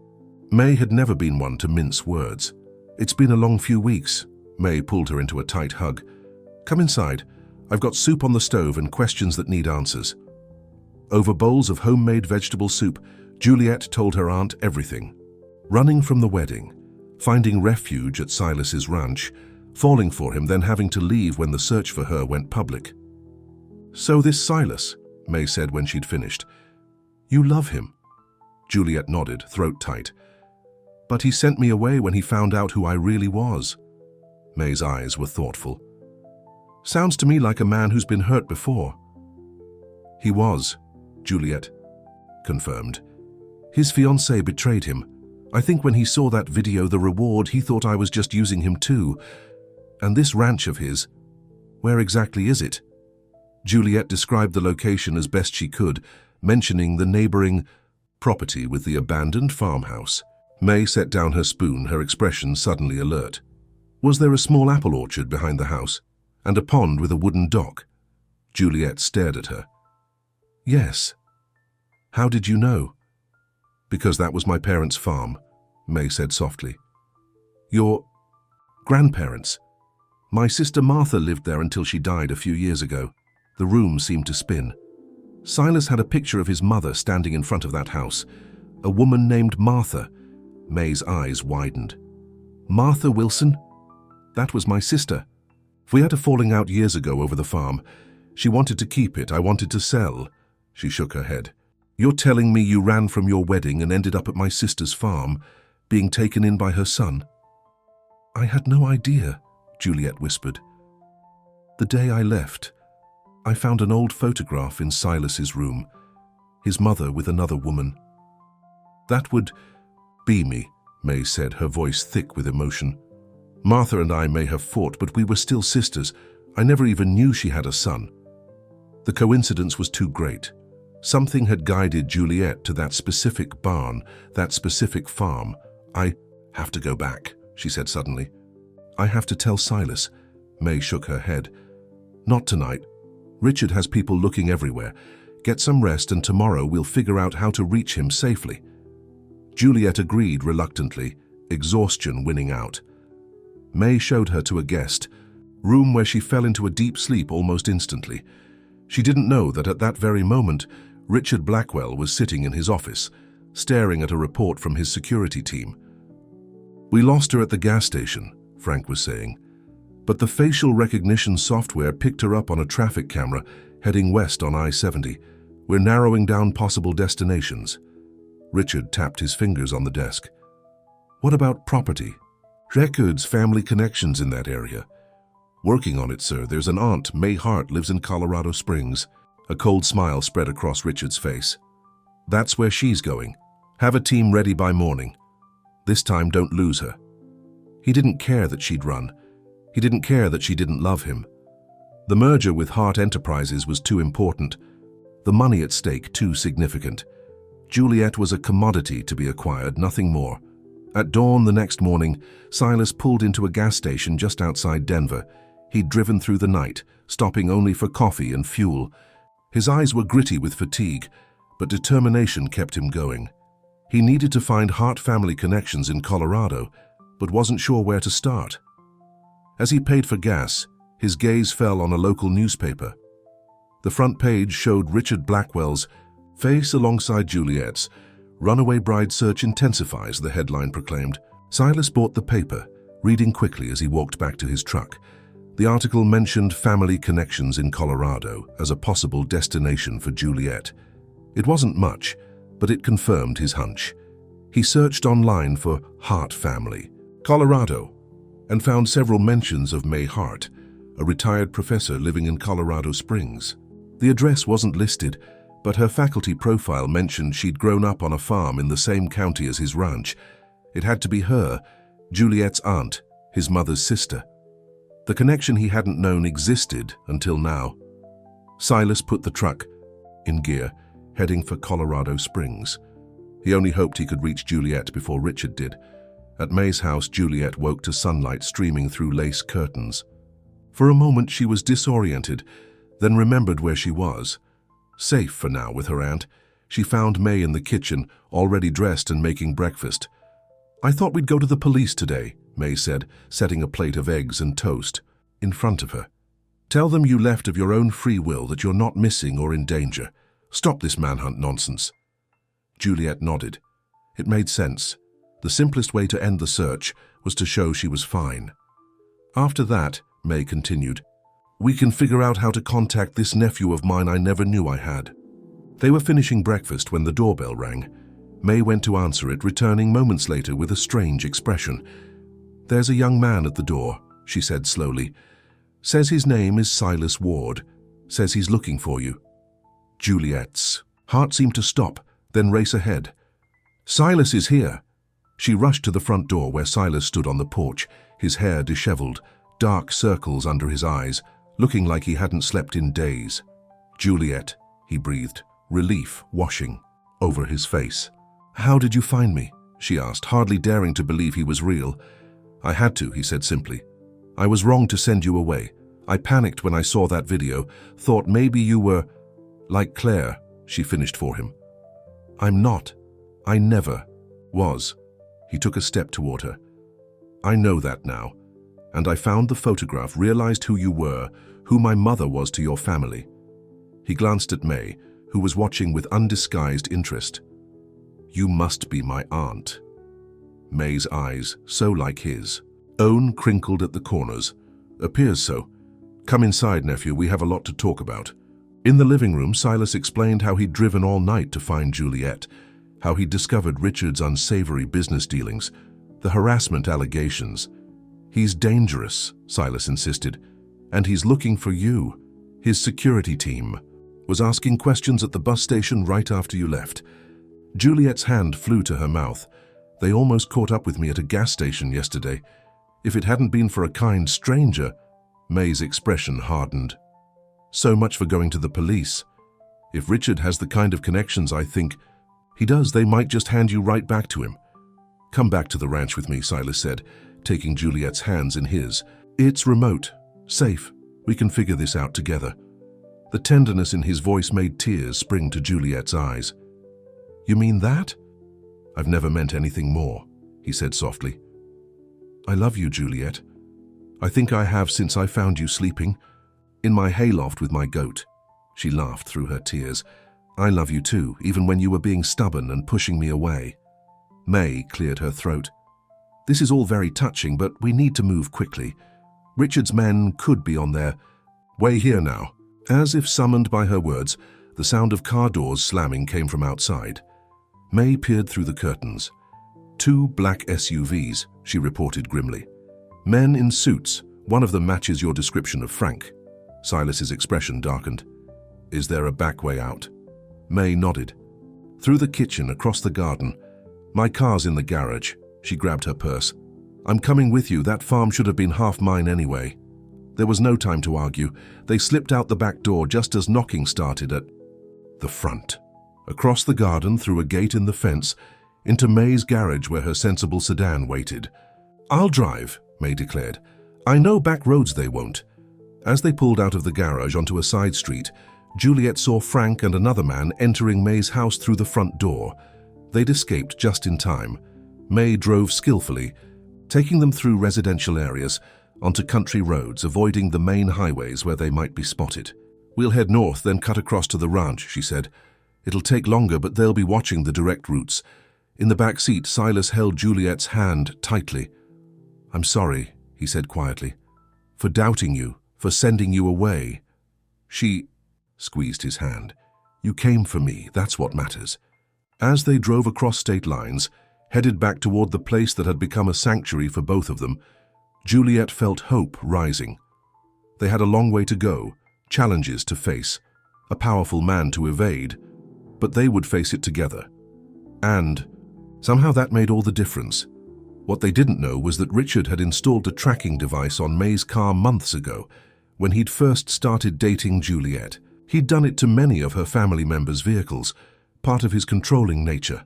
May had never been one to mince words. "It's been a long few weeks." May pulled her into a tight hug. "Come inside. I've got soup on the stove and questions that need answers." Over bowls of homemade vegetable soup, Juliet told her aunt everything. Running from the wedding, finding refuge at Silas's ranch, falling for him, then having to leave when the search for her went public. "So this Silas," May said when she'd finished. "You love him?" Juliet nodded, throat tight. "But he sent me away when he found out who I really was." May's eyes were thoughtful. "Sounds to me like a man who's been hurt before." "He was," Juliet confirmed. "His fiancée betrayed him. I think when he saw that video, the reward, he thought I was just using him too. And this ranch of his, where exactly is it?" Juliet described the location as best she could, mentioning the neighboring property with the abandoned farmhouse. May set down her spoon, her expression suddenly alert. "Was there a small apple orchard behind the house? And a pond with a wooden dock?" Juliet stared at her. "Yes." "How did you know?" "Because that was my parents' farm," May said softly. "Your grandparents?" "My sister Martha lived there until she died a few years ago." The room seemed to spin. Silas had a picture of his mother standing in front of that house. A woman named Martha. May's eyes widened. "Martha Wilson? That was my sister. We had a falling out years ago over the farm. She wanted to keep it, I wanted to sell." She shook her head. "You're telling me you ran from your wedding and ended up at my sister's farm, being taken in by her son?" "I had no idea," Juliet whispered. "The day I left, I found an old photograph in Silas's room, his mother with another woman." "That would be me," May said, her voice thick with emotion. "Martha and I may have fought, but we were still sisters. I never even knew she had a son." The coincidence was too great. Something had guided Juliet to that specific barn, that specific farm. "I have to go back," she said suddenly. "I have to tell Silas." May shook her head. "Not tonight. Richard has people looking everywhere. Get some rest and tomorrow we'll figure out how to reach him safely." Juliet agreed reluctantly, exhaustion winning out. May showed her to a guest room where she fell into a deep sleep almost instantly. She didn't know that at that very moment, Richard Blackwell was sitting in his office, staring at a report from his security team. "We lost her at the gas station," Frank was saying, "but the facial recognition software picked her up on a traffic camera heading west on I-70. We're narrowing down possible destinations." Richard tapped his fingers on the desk. "What about property? Records, family connections in that area." "Working on it, sir. There's an aunt, May Hart, lives in Colorado Springs." A cold smile spread across Richard's face. "That's where she's going. Have a team ready by morning. This time, don't lose her." He didn't care that she'd run. He didn't care that she didn't love him. The merger with Hart Enterprises was too important. The money at stake too significant. Juliet was a commodity to be acquired, nothing more. At dawn the next morning, Silas pulled into a gas station just outside Denver. He'd driven through the night, stopping only for coffee and fuel. His eyes were gritty with fatigue, but determination kept him going. He needed to find Hart family connections in Colorado, but wasn't sure where to start. As he paid for gas, his gaze fell on a local newspaper. The front page showed Richard Blackwell's face alongside Juliet's. "Runaway bride search intensifies," the headline proclaimed. Silas bought the paper, reading quickly as he walked back to his truck. The article mentioned family connections in Colorado as a possible destination for Juliet. It wasn't much, but it confirmed his hunch. He searched online for Hart family, Colorado, and found several mentions of May Hart, a retired professor living in Colorado Springs. The address wasn't listed, but her faculty profile mentioned she'd grown up on a farm in the same county as his ranch. It had to be her, Juliet's aunt, his mother's sister. The connection he hadn't known existed until now. Silas put the truck in gear, heading for Colorado Springs. He only hoped he could reach Juliet before Richard did. At May's house, Juliet woke to sunlight streaming through lace curtains. For a moment she was disoriented, then remembered where she was. Safe for now with her aunt, she found May in the kitchen, already dressed and making breakfast. "I thought we'd go to the police today," May said, setting a plate of eggs and toast in front of her. "Tell them you left of your own free will, that you're not missing or in danger. Stop this manhunt nonsense." Juliet nodded. It made sense. The simplest way to end the search was to show she was fine. "After that," May continued, "we can figure out how to contact this nephew of mine I never knew I had." They were finishing breakfast when the doorbell rang. May went to answer it, returning moments later with a strange expression. "There's a young man at the door," she said slowly. "Says his name is Silas Ward. Says he's looking for you." Juliet's heart seemed to stop, then race ahead. "Silas is here." She rushed to the front door where Silas stood on the porch, his hair disheveled, dark circles under his eyes, looking like he hadn't slept in days. "Juliet," he breathed, relief washing over his face. "How did you find me?" she asked, hardly daring to believe he was real. "I had to," he said simply. "I was wrong to send you away. I panicked when I saw that video, thought maybe you were like Claire," she finished for him. "I'm not. I never was." He took a step toward her. "I know that now. And I found the photograph, realized who you were, who my mother was to your family." He glanced at May, who was watching with undisguised interest. "You must be my aunt." May's eyes, so like his own, crinkled at the corners. "Appears so. Come inside, nephew, we have a lot to talk about." In the living room, Silas explained how he'd driven all night to find Juliet, how he'd discovered Richard's unsavory business dealings, the harassment allegations. "He's dangerous," Silas insisted, "and he's looking for you. His security team was asking questions at the bus station right after you left." Juliet's hand flew to her mouth. "They almost caught up with me at a gas station yesterday. If it hadn't been for a kind stranger..." May's expression hardened. "So much for going to the police. If Richard has the kind of connections I think he does, they might just hand you right back to him." "Come back to the ranch with me," Silas said, taking Juliet's hands in his. "It's remote, safe. We can figure this out together." The tenderness in his voice made tears spring to Juliet's eyes. "You mean that?" "I've never meant anything more," he said softly. "I love you, Juliet. I think I have since I found you sleeping in my hayloft with my goat." She laughed through her tears. I love you too, even when you were being stubborn and pushing me away. May cleared her throat. This is all very touching, but we need to move quickly. Richard's men could be on their way here now. As if summoned by her words, the sound of car doors slamming came from outside. May peered through the curtains. 2 black SUVs, she reported grimly. Men in suits, one of them matches your description of Frank. Silas's expression darkened. Is there a back way out? May nodded. Through the kitchen, across the garden. My car's in the garage. She grabbed her purse. I'm coming with you. That farm should have been half mine anyway. There was no time to argue. They slipped out the back door just as knocking started at the front. Across the garden, through a gate in the fence, into May's garage where her sensible sedan waited. I'll drive, May declared. I know back roads they won't. As they pulled out of the garage onto a side street, Juliet saw Frank and another man entering May's house through the front door. They'd escaped just in time. May drove skillfully, taking them through residential areas, onto country roads, avoiding the main highways where they might be spotted. We'll head north, then cut across to the ranch, she said. It'll take longer, but they'll be watching the direct routes. In the back seat, Silas held Juliet's hand tightly. I'm sorry, he said quietly, for doubting you, for sending you away. She squeezed his hand. You came for me, that's what matters. As they drove across state lines, headed back toward the place that had become a sanctuary for both of them, Juliet felt hope rising. They had a long way to go, challenges to face, a powerful man to evade, but they would face it together. And somehow that made all the difference. What they didn't know was that Richard had installed a tracking device on May's car months ago, when he'd first started dating Juliet. He'd done it to many of her family members' vehicles, part of his controlling nature.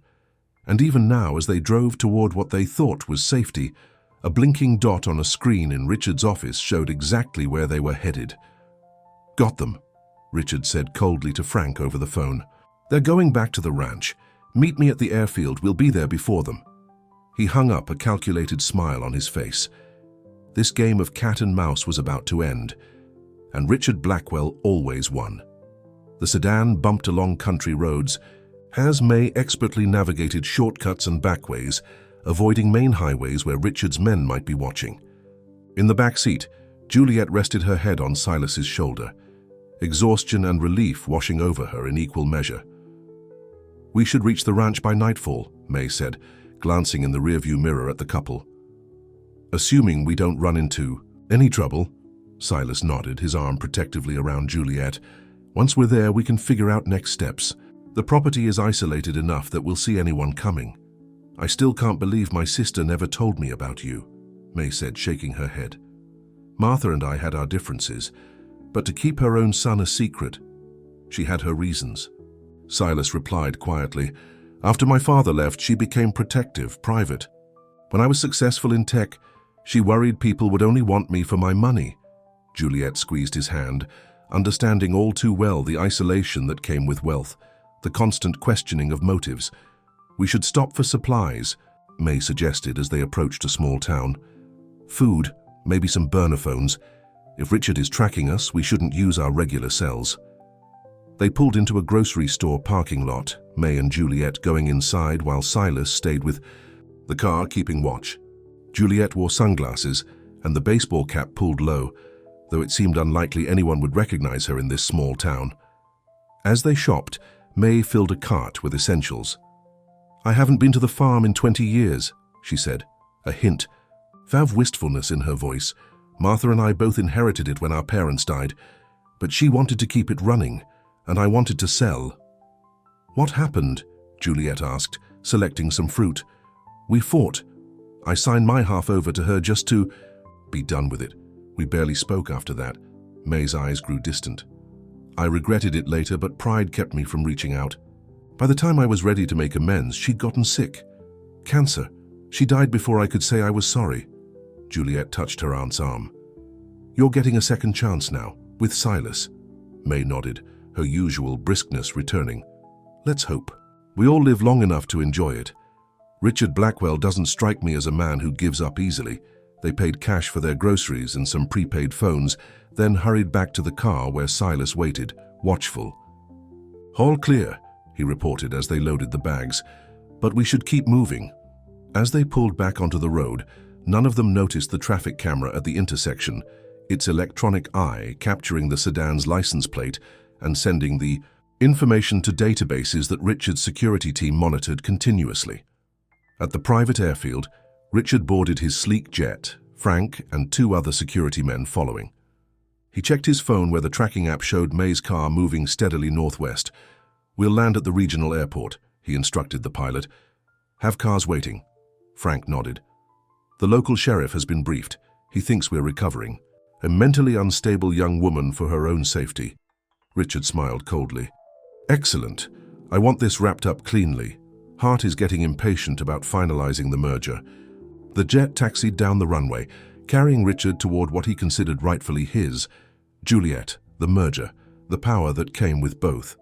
And even now, as they drove toward what they thought was safety, a blinking dot on a screen in Richard's office showed exactly where they were headed. Got them, Richard said coldly to Frank over the phone. They're going back to the ranch. Meet me at the airfield. We'll be there before them. He hung up, a calculated smile on his face. This game of cat and mouse was about to end, and Richard Blackwell always won. The sedan bumped along country roads, as May expertly navigated shortcuts and backways, avoiding main highways where Richard's men might be watching. In the back seat, Juliet rested her head on Silas's shoulder, exhaustion and relief washing over her in equal measure. We should reach the ranch by nightfall, May said, glancing in the rearview mirror at the couple. Assuming we don't run into any trouble, Silas nodded, his arm protectively around Juliet. Once we're there, we can figure out next steps. The property is isolated enough that we'll see anyone coming. I still can't believe my sister never told me about you, May said, shaking her head. Martha and I had our differences, but to keep her own son a secret, she had her reasons. Silas replied quietly. After my father left, she became protective, private. When I was successful in tech, she worried people would only want me for my money. Juliet squeezed his hand, understanding all too well the isolation that came with wealth, the constant questioning of motives. We should stop for supplies, May suggested as they approached a small town. Food, maybe some burner phones. If Richard is tracking us, we shouldn't use our regular cells. They pulled into a grocery store parking lot, May and Juliet going inside while Silas stayed with the car, keeping watch. Juliet wore sunglasses and the baseball cap pulled low, though it seemed unlikely anyone would recognize her in this small town. As they shopped, May filled a cart with essentials. I haven't been to the farm in 20 years, she said, a hint, of wistfulness in her voice. Martha and I both inherited it when our parents died, but she wanted to keep it running, and I wanted to sell. What happened? Juliet asked, selecting some fruit. We fought. I signed my half over to her just to be done with it. We barely spoke after that. May's eyes grew distant. I regretted it later, but pride kept me from reaching out. By the time I was ready to make amends, she'd gotten sick. Cancer. She died before I could say I was sorry. Juliet touched her aunt's arm. You're getting a second chance now, with Silas. May nodded, her usual briskness returning. Let's hope. We all live long enough to enjoy it. Richard Blackwell doesn't strike me as a man who gives up easily. They paid cash for their groceries and some prepaid phones, then hurried back to the car where Silas waited, watchful. "All clear," he reported as they loaded the bags. "But we should keep moving." As they pulled back onto the road, none of them noticed the traffic camera at the intersection, its electronic eye capturing the sedan's license plate and sending the information to databases that Richard's security team monitored continuously. At the private airfield, Richard boarded his sleek jet, Frank and 2 other security men following. He checked his phone where the tracking app showed May's car moving steadily northwest. "We'll land at the regional airport," he instructed the pilot. "Have cars waiting." Frank nodded. "The local sheriff has been briefed. He thinks we're recovering. A mentally unstable young woman for her own safety." Richard smiled coldly. "Excellent. I want this wrapped up cleanly. Hart is getting impatient about finalizing the merger." The jet taxied down the runway, carrying Richard toward what he considered rightfully his, Juliet, the merger, the power that came with both.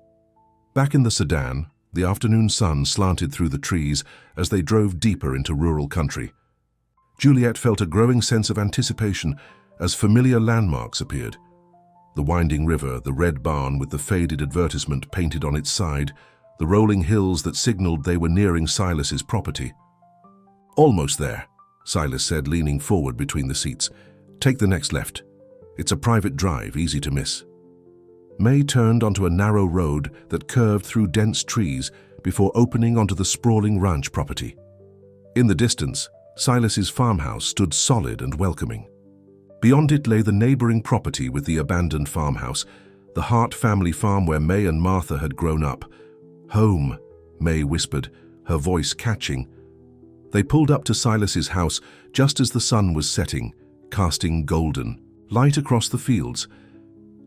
Back in the sedan, the afternoon sun slanted through the trees as they drove deeper into rural country. Juliet felt a growing sense of anticipation as familiar landmarks appeared. The winding river, the red barn with the faded advertisement painted on its side, the rolling hills that signaled they were nearing Silas's property. "Almost there," Silas said, leaning forward between the seats. "Take the next left. It's a private drive, easy to miss." May turned onto a narrow road that curved through dense trees before opening onto the sprawling ranch property. In the distance, Silas's farmhouse stood solid and welcoming. Beyond it lay the neighboring property with the abandoned farmhouse, the Hart family farm where May and Martha had grown up. "Home," May whispered, her voice catching. They pulled up to Silas's house just as the sun was setting, casting golden light across the fields.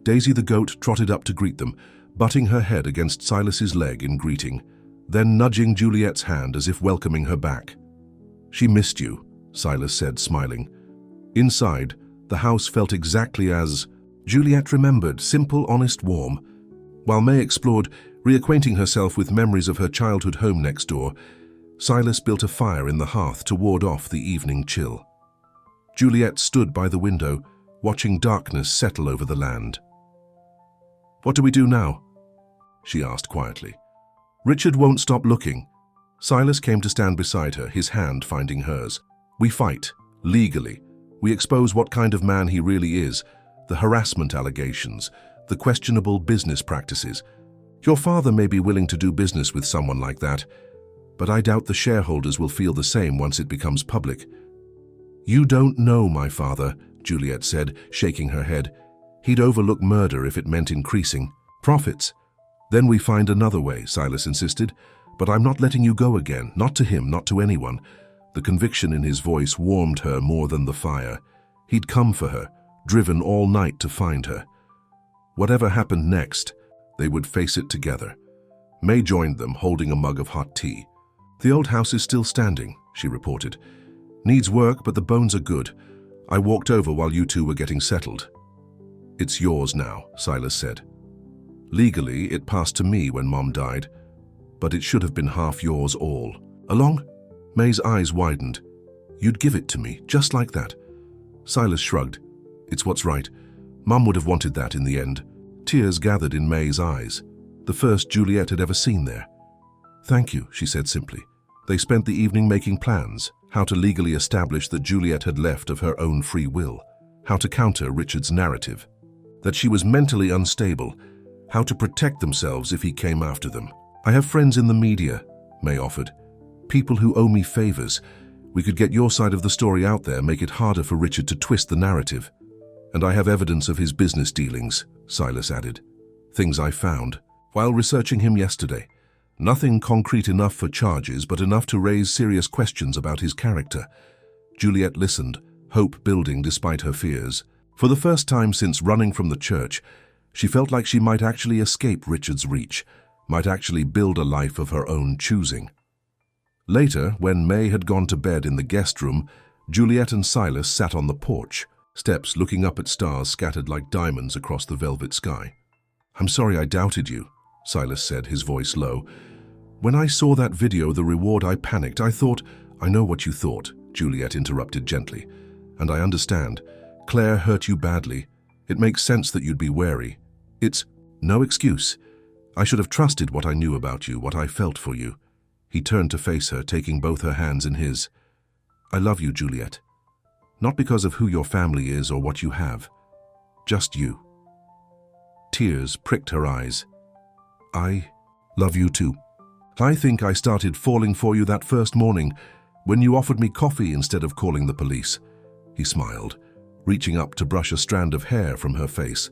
Daisy the goat trotted up to greet them, butting her head against Silas's leg in greeting, then nudging Juliet's hand as if welcoming her back. "She missed you," Silas said, smiling. Inside, the house felt exactly as Juliet remembered, simple, honest, warm. While May explored, reacquainting herself with memories of her childhood home next door, Silas built a fire in the hearth to ward off the evening chill. Juliet stood by the window, watching darkness settle over the land. "What do we do now?" she asked quietly. Richard won't stop looking. Silas came to stand beside her, his hand finding hers. "We fight, legally. We expose what kind of man he really is, the harassment allegations, the questionable business practices. Your father may be willing to do business with someone like that, but I doubt the shareholders will feel the same once it becomes public." "You don't know my father," Juliet said, shaking her head. "He'd overlook murder if it meant increasing profits." "Then we find another way," Silas insisted. "But I'm not letting you go again, not to him, not to anyone." The conviction in his voice warmed her more than the fire. He'd come for her, driven all night to find her. Whatever happened next, they would face it together. May joined them, holding a mug of hot tea. "The old house is still standing," she reported. "Needs work, but the bones are good. I walked over while you two were getting settled." "It's yours now," Silas said. "Legally, it passed to me when Mom died, but it should have been half yours all along." May's eyes widened. "You'd give it to me, just like that." Silas shrugged. "It's what's right. Mom would have wanted that in the end." Tears gathered in May's eyes, the first Juliet had ever seen there. "Thank you," she said simply. They spent the evening making plans, how to legally establish that Juliet had left of her own free will, how to counter Richard's narrative, that she was mentally unstable, how to protect themselves if he came after them. "I have friends in the media," May offered. "People who owe me favors. We could get your side of the story out there, make it harder for Richard to twist the narrative. And I have evidence of his business dealings," Silas added. "Things I found while researching him yesterday. Nothing concrete enough for charges, but enough to raise serious questions about his character." Juliet listened, hope building despite her fears. For the first time since running from the church, she felt like she might actually escape Richard's reach, might actually build a life of her own choosing. Later, when May had gone to bed in the guest room, Juliet and Silas sat on the porch, steps looking up at stars scattered like diamonds across the velvet sky. "I'm sorry I doubted you," Silas said, his voice low. "When I saw that video, the reward, I panicked. I thought—" "I know what you thought," Juliet interrupted gently. "And I understand. Claire hurt you badly. It makes sense that you'd be wary. It's no excuse. I should have trusted what I knew about you, what I felt for you. He turned to face her, taking both her hands in his. I love you, Juliet. Not because of who your family is or what you have. Just you. Tears pricked her eyes. I love you too. I think I started falling for you that first morning, when you offered me coffee instead of calling the police. He smiled, reaching up to brush a strand of hair from her face.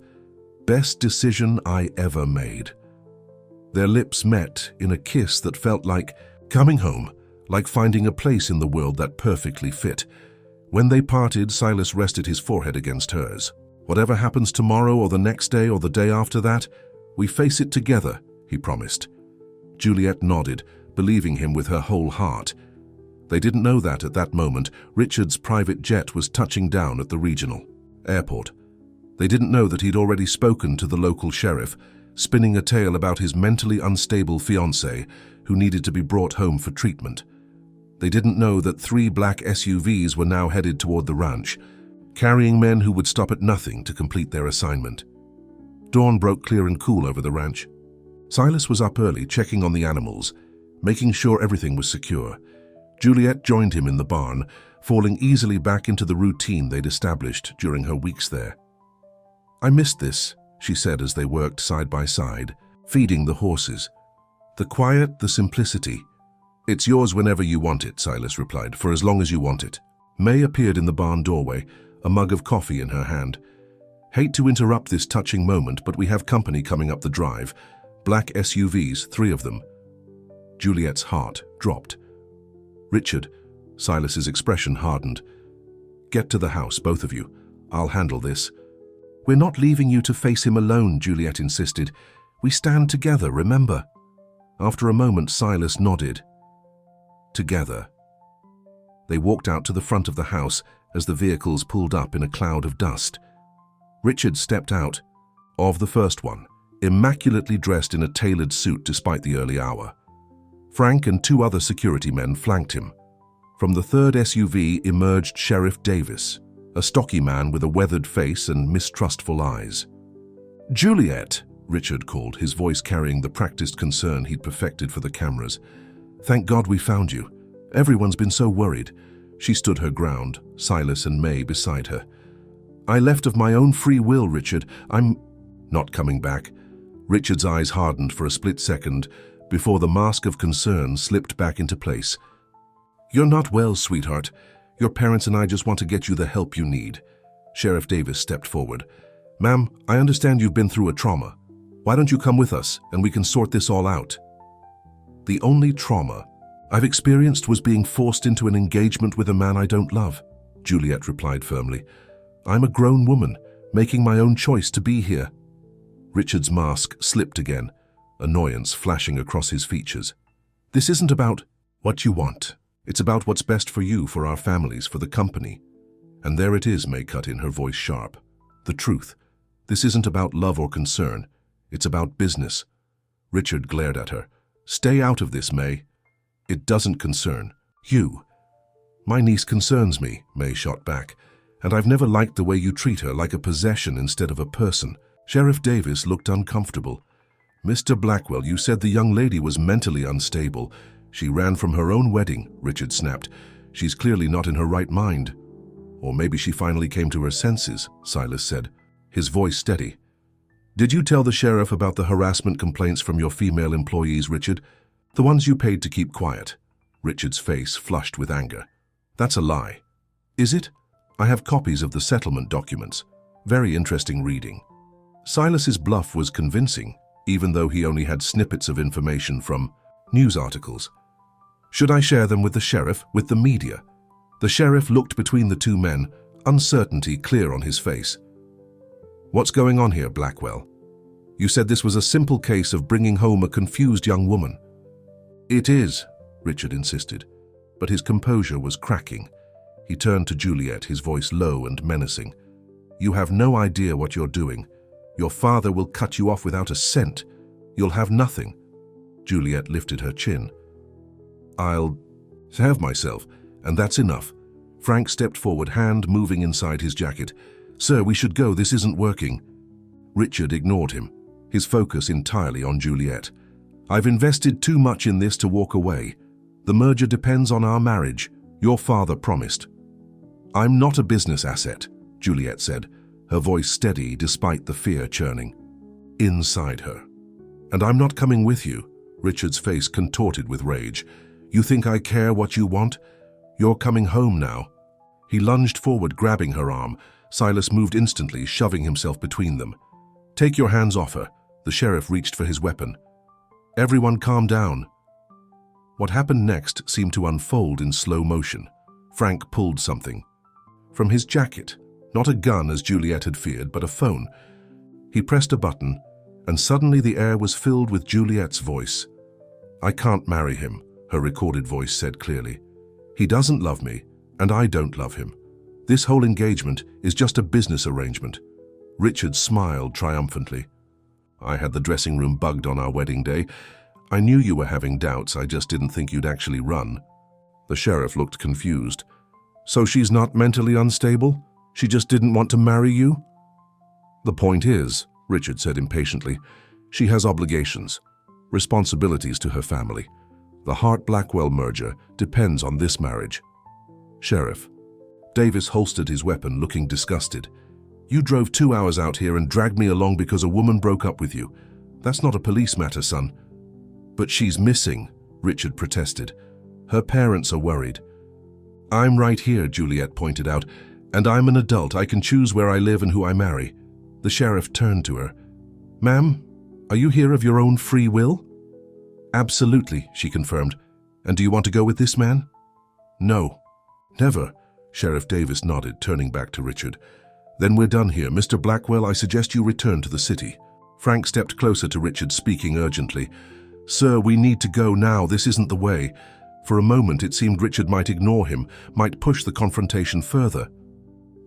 Best decision I ever made. Their lips met in a kiss that felt like coming home, like finding a place in the world that perfectly fit. When they parted, Silas rested his forehead against hers. Whatever happens tomorrow or the next day or the day after that, we face it together, he promised. Juliet nodded, believing him with her whole heart. They didn't know that at that moment, Richard's private jet was touching down at the regional airport. They didn't know that he'd already spoken to the local sheriff, spinning a tale about his mentally unstable fiancée who needed to be brought home for treatment. They didn't know that 3 black SUVs were now headed toward the ranch, carrying men who would stop at nothing to complete their assignment. Dawn broke clear and cool over the ranch. Silas was up early, checking on the animals, making sure everything was secure. Juliet joined him in the barn, falling easily back into the routine they'd established during her weeks there. I missed this, she said as they worked side by side, feeding the horses. The quiet, the simplicity. It's yours whenever you want it, Silas replied, for as long as you want it. May appeared in the barn doorway, a mug of coffee in her hand. Hate to interrupt this touching moment, but we have company coming up the drive. Black SUVs, 3 of them. Juliet's heart dropped. Richard, Silas's expression hardened. Get to the house, both of you. I'll handle this. We're not leaving you to face him alone, Juliet insisted. We stand together, remember? After a moment, Silas nodded. Together. They walked out to the front of the house as the vehicles pulled up in a cloud of dust. Richard stepped out, of the first one, immaculately dressed in a tailored suit despite the early hour. Frank and 2 other security men flanked him. From the 3rd SUV emerged Sheriff Davis, a stocky man with a weathered face and mistrustful eyes. Juliet, Richard called, his voice carrying the practiced concern he'd perfected for the cameras. Thank God we found you. Everyone's been so worried. She stood her ground, Silas and May beside her. I left of my own free will, Richard. I'm not coming back. Richard's eyes hardened for a split second before the mask of concern slipped back into place. You're not well, sweetheart. Your parents and I just want to get you the help you need. Sheriff Davis stepped forward. Ma'am, I understand you've been through a trauma. Why don't you come with us and we can sort this all out? The only trauma I've experienced was being forced into an engagement with a man I don't love, Juliet replied firmly. I'm a grown woman, making my own choice to be here. Richard's mask slipped again, annoyance flashing across his features. This isn't about what you want. It's about what's best for you, for our families, for the company. And there it is, May cut in, her voice sharp. The truth. This isn't about love or concern. It's about business. Richard glared at her. Stay out of this, May. It doesn't concern you. My niece concerns me, May shot back. And I've never liked the way you treat her, like a possession instead of a person. Sheriff Davis looked uncomfortable. Mr. Blackwell, you said the young lady was mentally unstable. She ran from her own wedding, Richard snapped. She's clearly not in her right mind. Or maybe she finally came to her senses, Silas said, his voice steady. Did you tell the sheriff about the harassment complaints from your female employees, Richard? The ones you paid to keep quiet? Richard's face flushed with anger. That's a lie. Is it? I have copies of the settlement documents. Very interesting reading. Silas's bluff was convincing, even though he only had snippets of information from news articles. Should I share them with the sheriff, with the media? The sheriff looked between the 2 men, uncertainty clear on his face. What's going on here, Blackwell? You said this was a simple case of bringing home a confused young woman. It is, Richard insisted, but his composure was cracking. He turned to Juliet, his voice low and menacing. You have no idea what you're doing. Your father will cut you off without a cent. You'll have nothing. Juliet lifted her chin. I'll have myself, and that's enough. Frank stepped forward, hand moving inside his jacket. Sir, we should go. This isn't working. Richard ignored him. his focus entirely on Juliet. "I've invested too much in this to walk away. The merger depends on our marriage. Your father promised." "I'm not a business asset," Juliet said, her voice steady despite the fear churning inside her. "And I'm not coming with you," Richard's face contorted with rage. "You think I care what you want? You're coming home now." He lunged forward, grabbing her arm. Silas moved instantly, shoving himself between them. "Take your hands off her." The sheriff reached for his weapon. "Everyone calm down." What happened next seemed to unfold in slow motion. Frank pulled something from his jacket. Not a gun as Juliet had feared, but a phone. He pressed a button, and suddenly the air was filled with Juliet's voice. "I can't marry him," her recorded voice said clearly. "He doesn't love me, and I don't love him. This whole engagement is just a business arrangement." Richard smiled triumphantly. "I had the dressing room bugged on our wedding day. I knew you were having doubts, I just didn't think you'd actually run." The sheriff looked confused. "So she's not mentally unstable? She just didn't want to marry you?" "The point is," Richard said impatiently, "she has obligations, responsibilities to her family. The Hart-Blackwell merger depends on this marriage." "Sheriff." Davis holstered his weapon, looking disgusted. "You drove 2 hours out here and dragged me along because a woman broke up with you. That's not a police matter, son." "But she's missing," Richard protested. "Her parents are worried." "I'm right here," Juliet pointed out, "and I'm an adult. I can choose where I live and who I marry." The sheriff turned to her. "Ma'am, are you here of your own free will?" "Absolutely," she confirmed. "And do you want to go with this man?" "No." "Never." Sheriff Davis nodded, turning back to Richard. "Then we're done here. Mr. Blackwell, I suggest you return to the city." Frank stepped closer to Richard, speaking urgently. "Sir, we need to go now. This isn't the way." For a moment, it seemed Richard might ignore him, might push the confrontation further.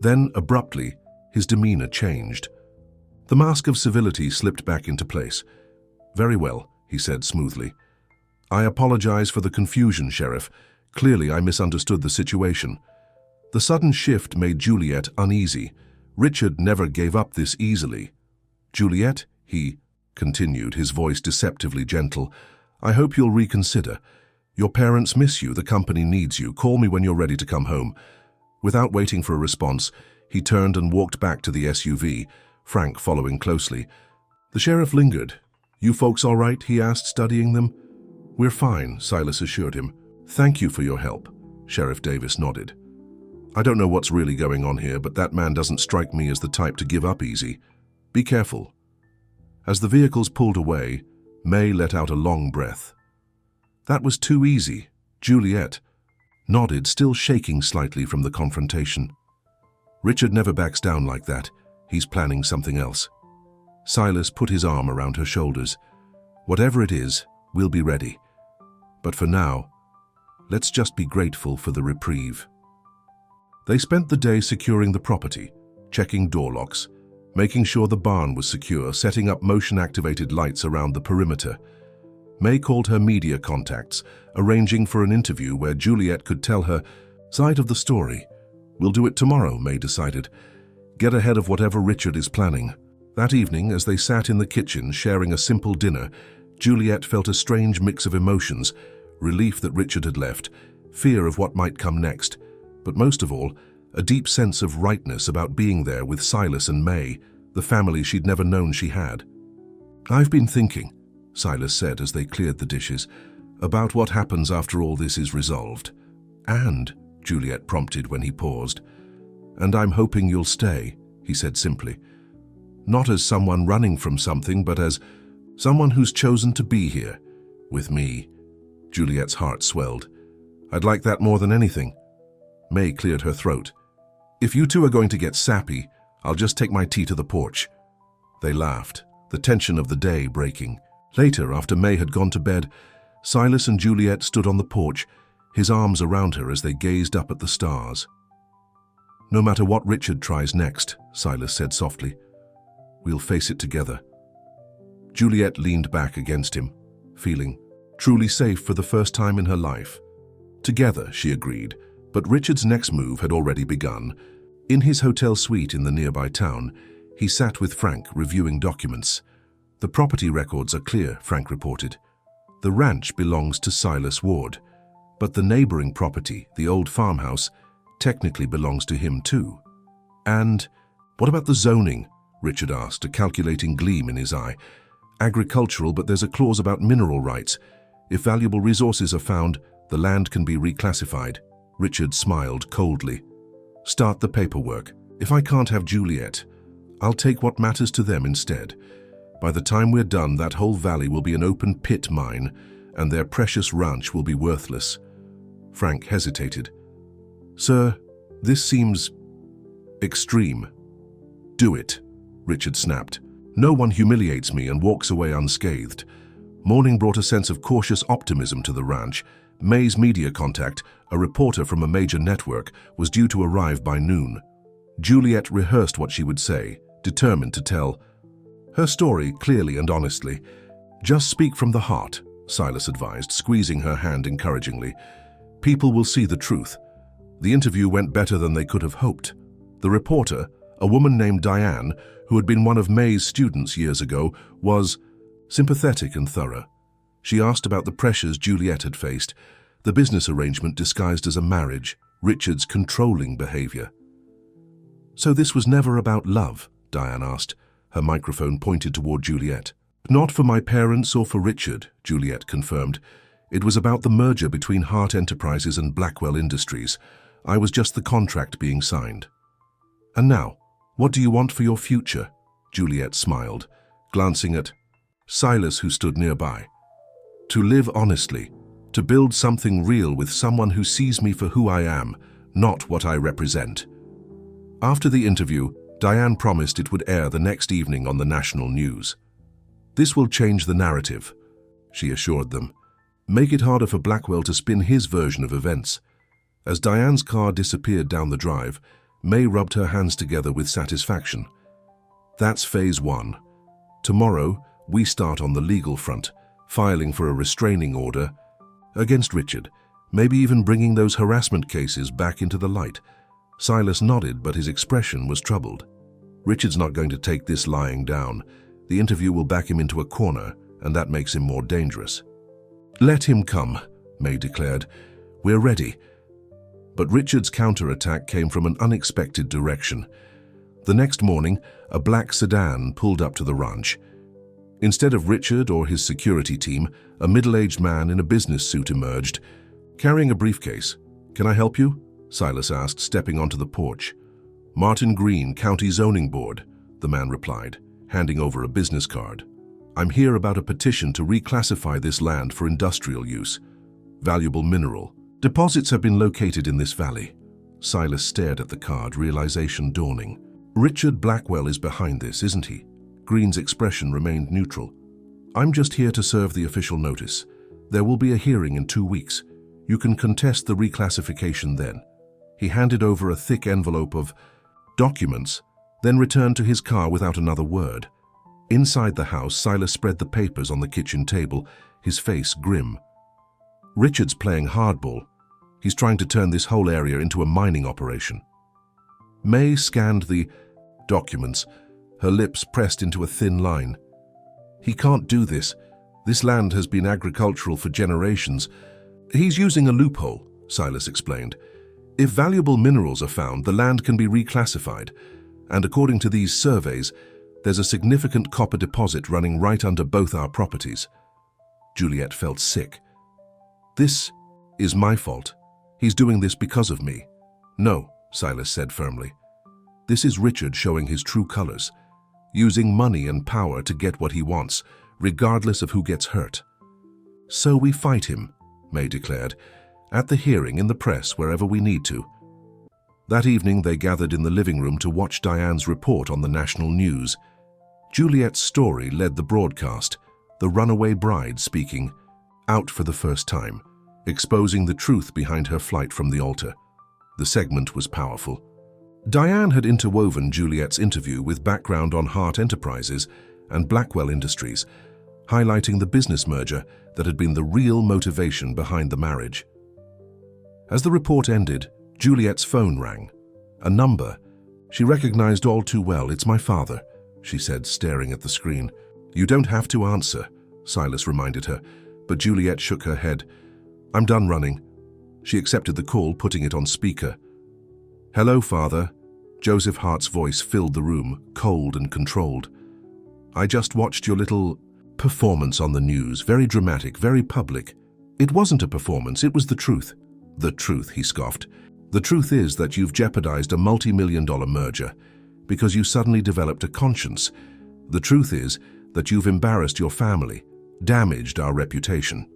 Then, abruptly, his demeanor changed. The mask of civility slipped back into place. "Very well," he said smoothly. "I apologize for the confusion, Sheriff. Clearly, I misunderstood the situation." The sudden shift made Juliet uneasy. Richard never gave up this easily. "Juliet," he continued, his voice deceptively gentle, "I hope you'll reconsider. Your parents miss you, the company needs you. Call me when you're ready to come home." Without waiting for a response, he turned and walked back to the SUV, Frank following closely. The sheriff lingered. "You folks all right?" he asked, studying them. "We're fine," Silas assured him. "Thank you for your help." Sheriff Davis nodded. "I don't know what's really going on here, but that man doesn't strike me as the type to give up easy. Be careful." As the vehicles pulled away, May let out a long breath. "That was too easy." Juliet nodded, still shaking slightly from the confrontation. "Richard never backs down like that. He's planning something else." Silas put his arm around her shoulders. "Whatever it is, we'll be ready. But for now, let's just be grateful for the reprieve." They spent the day securing the property, checking door locks, making sure the barn was secure, setting up motion-activated lights around the perimeter. May called her media contacts, arranging for an interview where Juliet could tell her side of the story. "We'll do it tomorrow," May decided. "Get ahead of whatever Richard is planning." That evening, as they sat in the kitchen sharing a simple dinner, Juliet felt a strange mix of emotions: relief that Richard had left, fear of what might come next, but most of all, a deep sense of rightness about being there with Silas and May, the family she'd never known she had. "I've been thinking," Silas said as they cleared the dishes, "about what happens after all this is resolved." "And," Juliet prompted when he paused. "And I'm hoping you'll stay," he said simply. "Not as someone running from something, but as someone who's chosen to be here, with me." Juliet's heart swelled. "I'd like that more than anything." May cleared her throat. "If you two are going to get sappy, I'll just take my tea to the porch." They laughed, the tension of the day breaking. Later, after May had gone to bed, Silas and Juliet stood on the porch, his arms around her as they gazed up at the stars. "No matter what Richard tries next," Silas said softly, "we'll face it together." Juliet leaned back against him, feeling truly safe for the first time in her life. Together, she agreed, but Richard's next move had already begun. In his hotel suite in the nearby town, he sat with Frank reviewing documents. The property records are clear, Frank reported. The ranch belongs to Silas Ward, but the neighboring property, the old farmhouse, technically belongs to him too. And what about the zoning? Richard asked, a calculating gleam in his eye. Agricultural, but there's a clause about mineral rights. If valuable resources are found, the land can be reclassified. Richard smiled coldly. Start the paperwork. If I can't have Juliet, I'll take what matters to them instead. By the time we're done, that whole valley will be an open pit mine, and their precious ranch will be worthless. Frank hesitated. Sir, this seems extreme. Do it, Richard snapped. No one humiliates me and walks away unscathed. Morning brought a sense of cautious optimism to the ranch. May's media contact, a reporter from a major network, was due to arrive by noon. Juliet rehearsed what she would say, determined to tell her story clearly and honestly. Just speak from the heart, Silas advised, squeezing her hand encouragingly. People will see the truth. The interview went better than they could have hoped. The reporter, a woman named Diane, who had been one of May's students years ago, was sympathetic and thorough. She asked about the pressures Juliet had faced, the business arrangement disguised as a marriage, Richard's controlling behavior. So this was never about love? Diane asked. Her microphone pointed toward Juliet. Not for my parents or for Richard, Juliet confirmed. It was about the merger between Hart Enterprises and Blackwell Industries. I was just the contract being signed. And now, what do you want for your future? Juliet smiled, glancing at Silas, who stood nearby. To live honestly, to build something real with someone who sees me for who I am, not what I represent. After the interview, Diane promised it would air the next evening on the national news. This will change the narrative, she assured them. Make it harder for Blackwell to spin his version of events. As Diane's car disappeared down the drive, May rubbed her hands together with satisfaction. That's phase 1. Tomorrow, we start on the legal front, filing for a restraining order against Richard, maybe even bringing those harassment cases back into the light. Silas nodded, but his expression was troubled. Richard's not going to take this lying down. The interview will back him into a corner, and that makes him more dangerous. Let him come, May declared. We're ready. But Richard's counterattack came from an unexpected direction. The next morning, a black sedan pulled up to the ranch. Instead of Richard or his security team, a middle-aged man in a business suit emerged, carrying a briefcase. Can I help you? Silas asked, stepping onto the porch. Martin Green, County Zoning Board, the man replied, handing over a business card. I'm here about a petition to reclassify this land for industrial use. Valuable mineral. Deposits have been located in this valley. Silas stared at the card, realization dawning. Richard Blackwell is behind this, isn't he? Green's expression remained neutral. I'm just here to serve the official notice. There will be a hearing in 2 weeks. You can contest the reclassification then. He handed over a thick envelope of documents, then returned to his car without another word. Inside the house, Silas spread the papers on the kitchen table, his face grim. Richard's playing hardball. He's trying to turn this whole area into a mining operation. May scanned the documents, her lips pressed into a thin line. He can't do this. This land has been agricultural for generations. He's using a loophole, Silas explained. If valuable minerals are found, the land can be reclassified, and according to these surveys, there's a significant copper deposit running right under both our properties. Juliet felt sick. This is my fault. He's doing this because of me. No, Silas said firmly. This is Richard showing his true colors, using money and power to get what he wants, regardless of who gets hurt. So we fight him, May declared, at the hearing, in the press, wherever we need to. That evening they gathered in the living room to watch Diane's report on the national news. Juliet's story led the broadcast, the runaway bride speaking, out for the first time, exposing the truth behind her flight from the altar. The segment was powerful. Diane had interwoven Juliet's interview with background on Hart Enterprises and Blackwell Industries, highlighting the business merger that had been the real motivation behind the marriage. As the report ended, Juliet's phone rang. A number. She recognized all too well. It's my father, she said, staring at the screen. You don't have to answer, Silas reminded her, but Juliet shook her head. I'm done running. She accepted the call, putting it on speaker. Hello, Father. Joseph Hart's voice filled the room, cold and controlled. I just watched your little performance on the news, very dramatic, very public. It wasn't a performance, it was the truth. The truth, he scoffed. The truth is that you've jeopardized a multi-million-dollar merger because you suddenly developed a conscience. The truth is that you've embarrassed your family, damaged our reputation.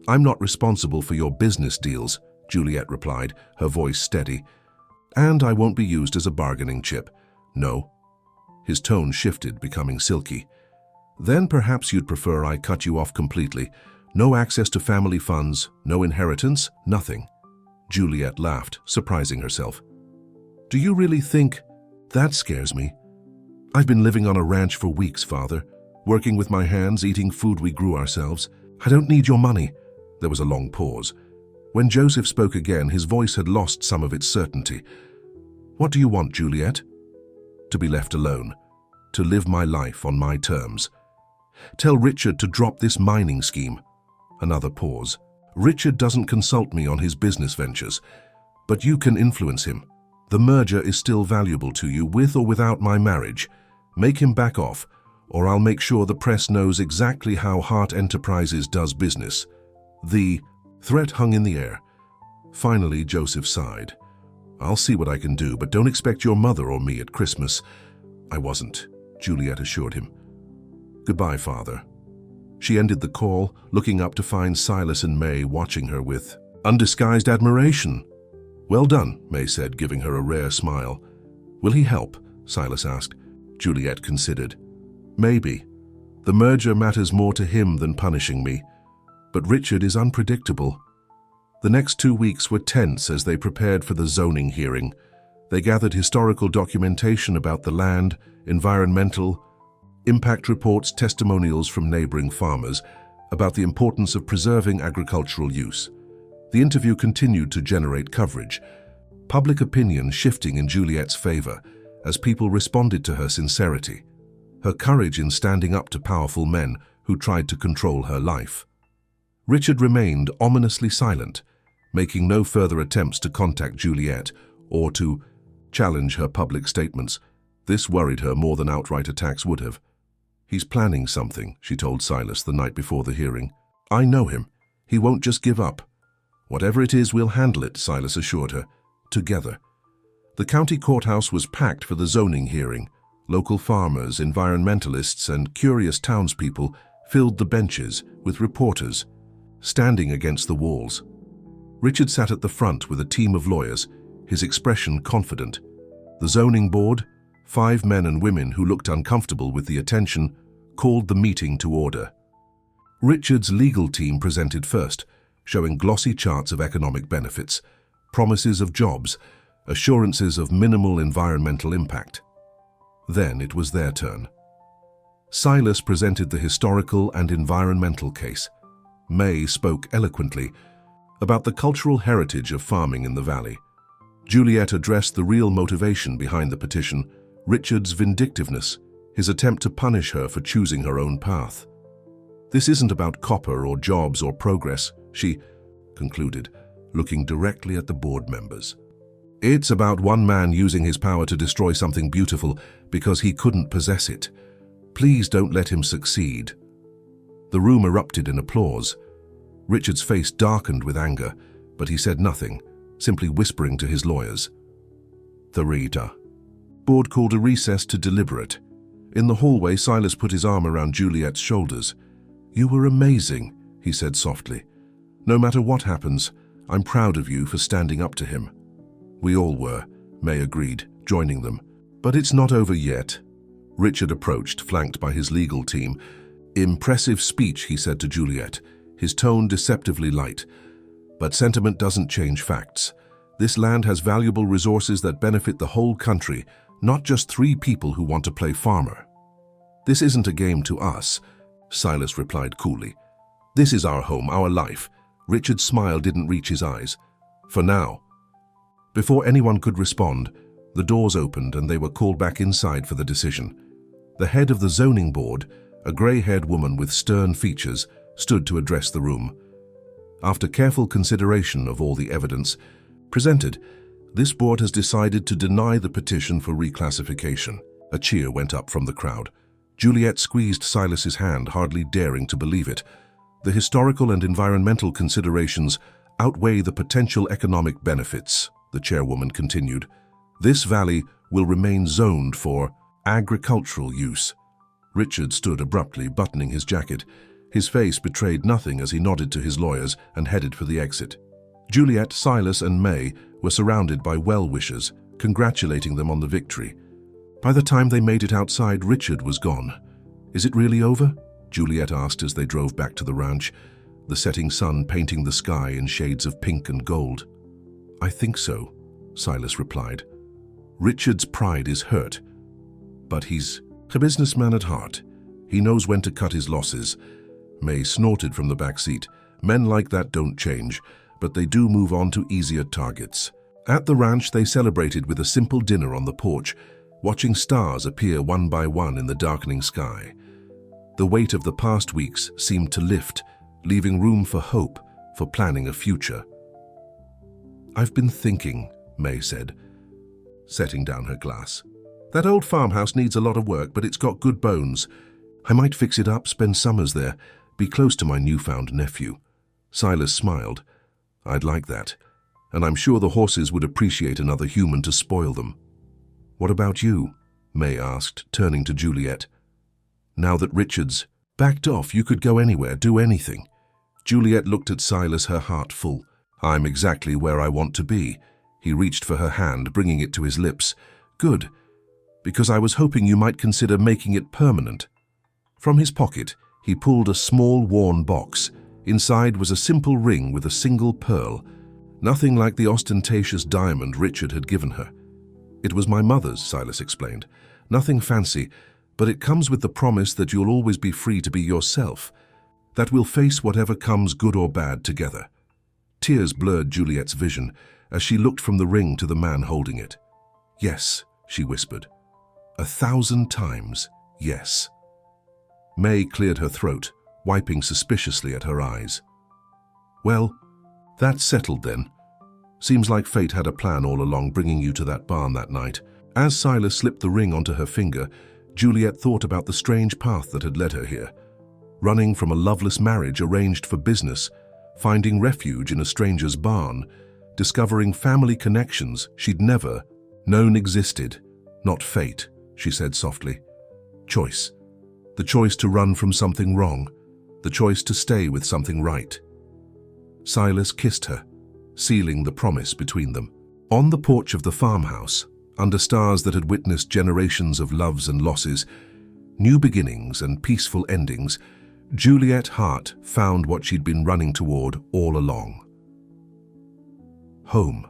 I'm not responsible for your business deals, Juliet replied, her voice steady. And I won't be used as a bargaining chip. No. His tone shifted, becoming silky. Then perhaps you'd prefer I cut you off completely. No access to family funds, no inheritance, nothing. Juliet laughed, surprising herself. Do you really think? That scares me. I've been living on a ranch for weeks, Father, working with my hands, eating food we grew ourselves. I don't need your money. There was a long pause. When Joseph spoke again, his voice had lost some of its certainty. What do you want, Juliet? To be left alone. To live my life on my terms. Tell Richard to drop this mining scheme. Another pause. Richard doesn't consult me on his business ventures, but you can influence him. The merger is still valuable to you, with or without my marriage. Make him back off, or I'll make sure the press knows exactly how Hart Enterprises does business. The threat hung in the air. Finally, Joseph sighed. I'll see what I can do, but don't expect your mother or me at Christmas. I wasn't, Juliet assured him. Goodbye, Father. She ended the call, looking up to find Silas and May watching her with undisguised admiration. Well done, May said, giving her a rare smile. Will he help? Silas asked. Juliet considered. Maybe. The merger matters more to him than punishing me. But Richard is unpredictable. The next 2 weeks were tense as they prepared for the zoning hearing. They gathered historical documentation about the land, environmental, impact reports, testimonials from neighboring farmers about the importance of preserving agricultural use. The interview continued to generate coverage, public opinion shifting in Juliet's favor as people responded to her sincerity, her courage in standing up to powerful men who tried to control her life. Richard remained ominously silent, making no further attempts to contact Juliet or to challenge her public statements. This worried her more than outright attacks would have. He's planning something, she told Silas the night before the hearing. I know him. He won't just give up. Whatever it is, we'll handle it, Silas assured her. Together. The county courthouse was packed for the zoning hearing. Local farmers, environmentalists, and curious townspeople filled the benches with reporters, standing against the walls. Richard sat at the front with a team of lawyers, his expression confident. The zoning board, 5 men and women who looked uncomfortable with the attention, called the meeting to order. Richard's legal team presented first, showing glossy charts of economic benefits, promises of jobs, assurances of minimal environmental impact. Then it was their turn. Silas presented the historical and environmental case. May spoke eloquently about the cultural heritage of farming in the valley. Juliet addressed the real motivation behind the petition, Richard's vindictiveness, his attempt to punish her for choosing her own path. This isn't about copper or jobs or progress, she concluded, looking directly at the board members. It's about one man using his power to destroy something beautiful because he couldn't possess it. Please don't let him succeed. The room erupted in applause. Richard's face darkened with anger, but he said nothing, simply whispering to his lawyers. The board called a recess to deliberate. In the hallway, Silas put his arm around Juliet's shoulders. You were amazing, he said softly. No matter what happens, I'm proud of you for standing up to him. We all were, May agreed, joining them. But it's not over yet. Richard approached, flanked by his legal team. Impressive speech, he said to Juliet, his tone deceptively light. But sentiment doesn't change facts. This land has valuable resources that benefit the whole country, not just 3 people who want to play farmer. This isn't a game to us, Silas replied coolly. This is our home, our life. Richard's smile didn't reach his eyes. For now. Before anyone could respond, the doors opened and they were called back inside for the decision. The head of the zoning board, a grey-haired woman with stern features, stood to address the room. After careful consideration of all the evidence presented, this board has decided to deny the petition for reclassification. A cheer went up from the crowd. Juliet squeezed Silas's hand, hardly daring to believe it. The historical and environmental considerations outweigh the potential economic benefits, the chairwoman continued. This valley will remain zoned for agricultural use. Richard stood abruptly, buttoning his jacket. His face betrayed nothing as he nodded to his lawyers and headed for the exit. Juliet, Silas, and May were surrounded by well-wishers, congratulating them on the victory. By the time they made it outside, Richard was gone. "Is it really over?" Juliet asked as they drove back to the ranch, the setting sun painting the sky in shades of pink and gold. "I think so," Silas replied. "Richard's pride is hurt, but he's a businessman at heart. He knows when to cut his losses." May snorted from the back seat. "Men like that don't change, but they do move on to easier targets." At the ranch, they celebrated with a simple dinner on the porch, watching stars appear one by one in the darkening sky. The weight of the past weeks seemed to lift, leaving room for hope, for planning a future. "I've been thinking," May said, setting down her glass. "That old farmhouse needs a lot of work, but it's got good bones. I might fix it up, spend summers there, be close to my newfound nephew." Silas smiled. "I'd like that, and I'm sure the horses would appreciate another human to spoil them." "What about you?" May asked, turning to Juliet. "Now that Richard's backed off, you could go anywhere, do anything." Juliet looked at Silas, her heart full. "I'm exactly where I want to be." He reached for her hand, bringing it to his lips. "Good, because I was hoping you might consider making it permanent." From his pocket, he pulled a small, worn box. Inside was a simple ring with a single pearl, nothing like the ostentatious diamond Richard had given her. "It was my mother's," Silas explained. "Nothing fancy, but it comes with the promise that you'll always be free to be yourself, that we'll face whatever comes, good or bad, together." Tears blurred Juliet's vision as she looked from the ring to the man holding it. "Yes," she whispered. 1,000 times, yes." May cleared her throat, wiping suspiciously at her eyes. "Well, that's settled then. Seems like fate had a plan all along, bringing you to that barn that night." As Silas slipped the ring onto her finger, Juliet thought about the strange path that had led her here. Running from a loveless marriage arranged for business, finding refuge in a stranger's barn, discovering family connections she'd never known existed. "Not fate," she said softly. "Choice. The choice to run from something wrong, the choice to stay with something right." Silas kissed her, sealing the promise between them. On the porch of the farmhouse, under stars that had witnessed generations of loves and losses, new beginnings and peaceful endings, Juliet Hart found what she'd been running toward all along. Home.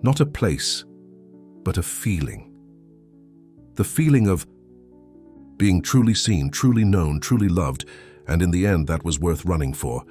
Not a place, but a feeling. The feeling of being truly seen, truly known, truly loved, and in the end that was worth running for.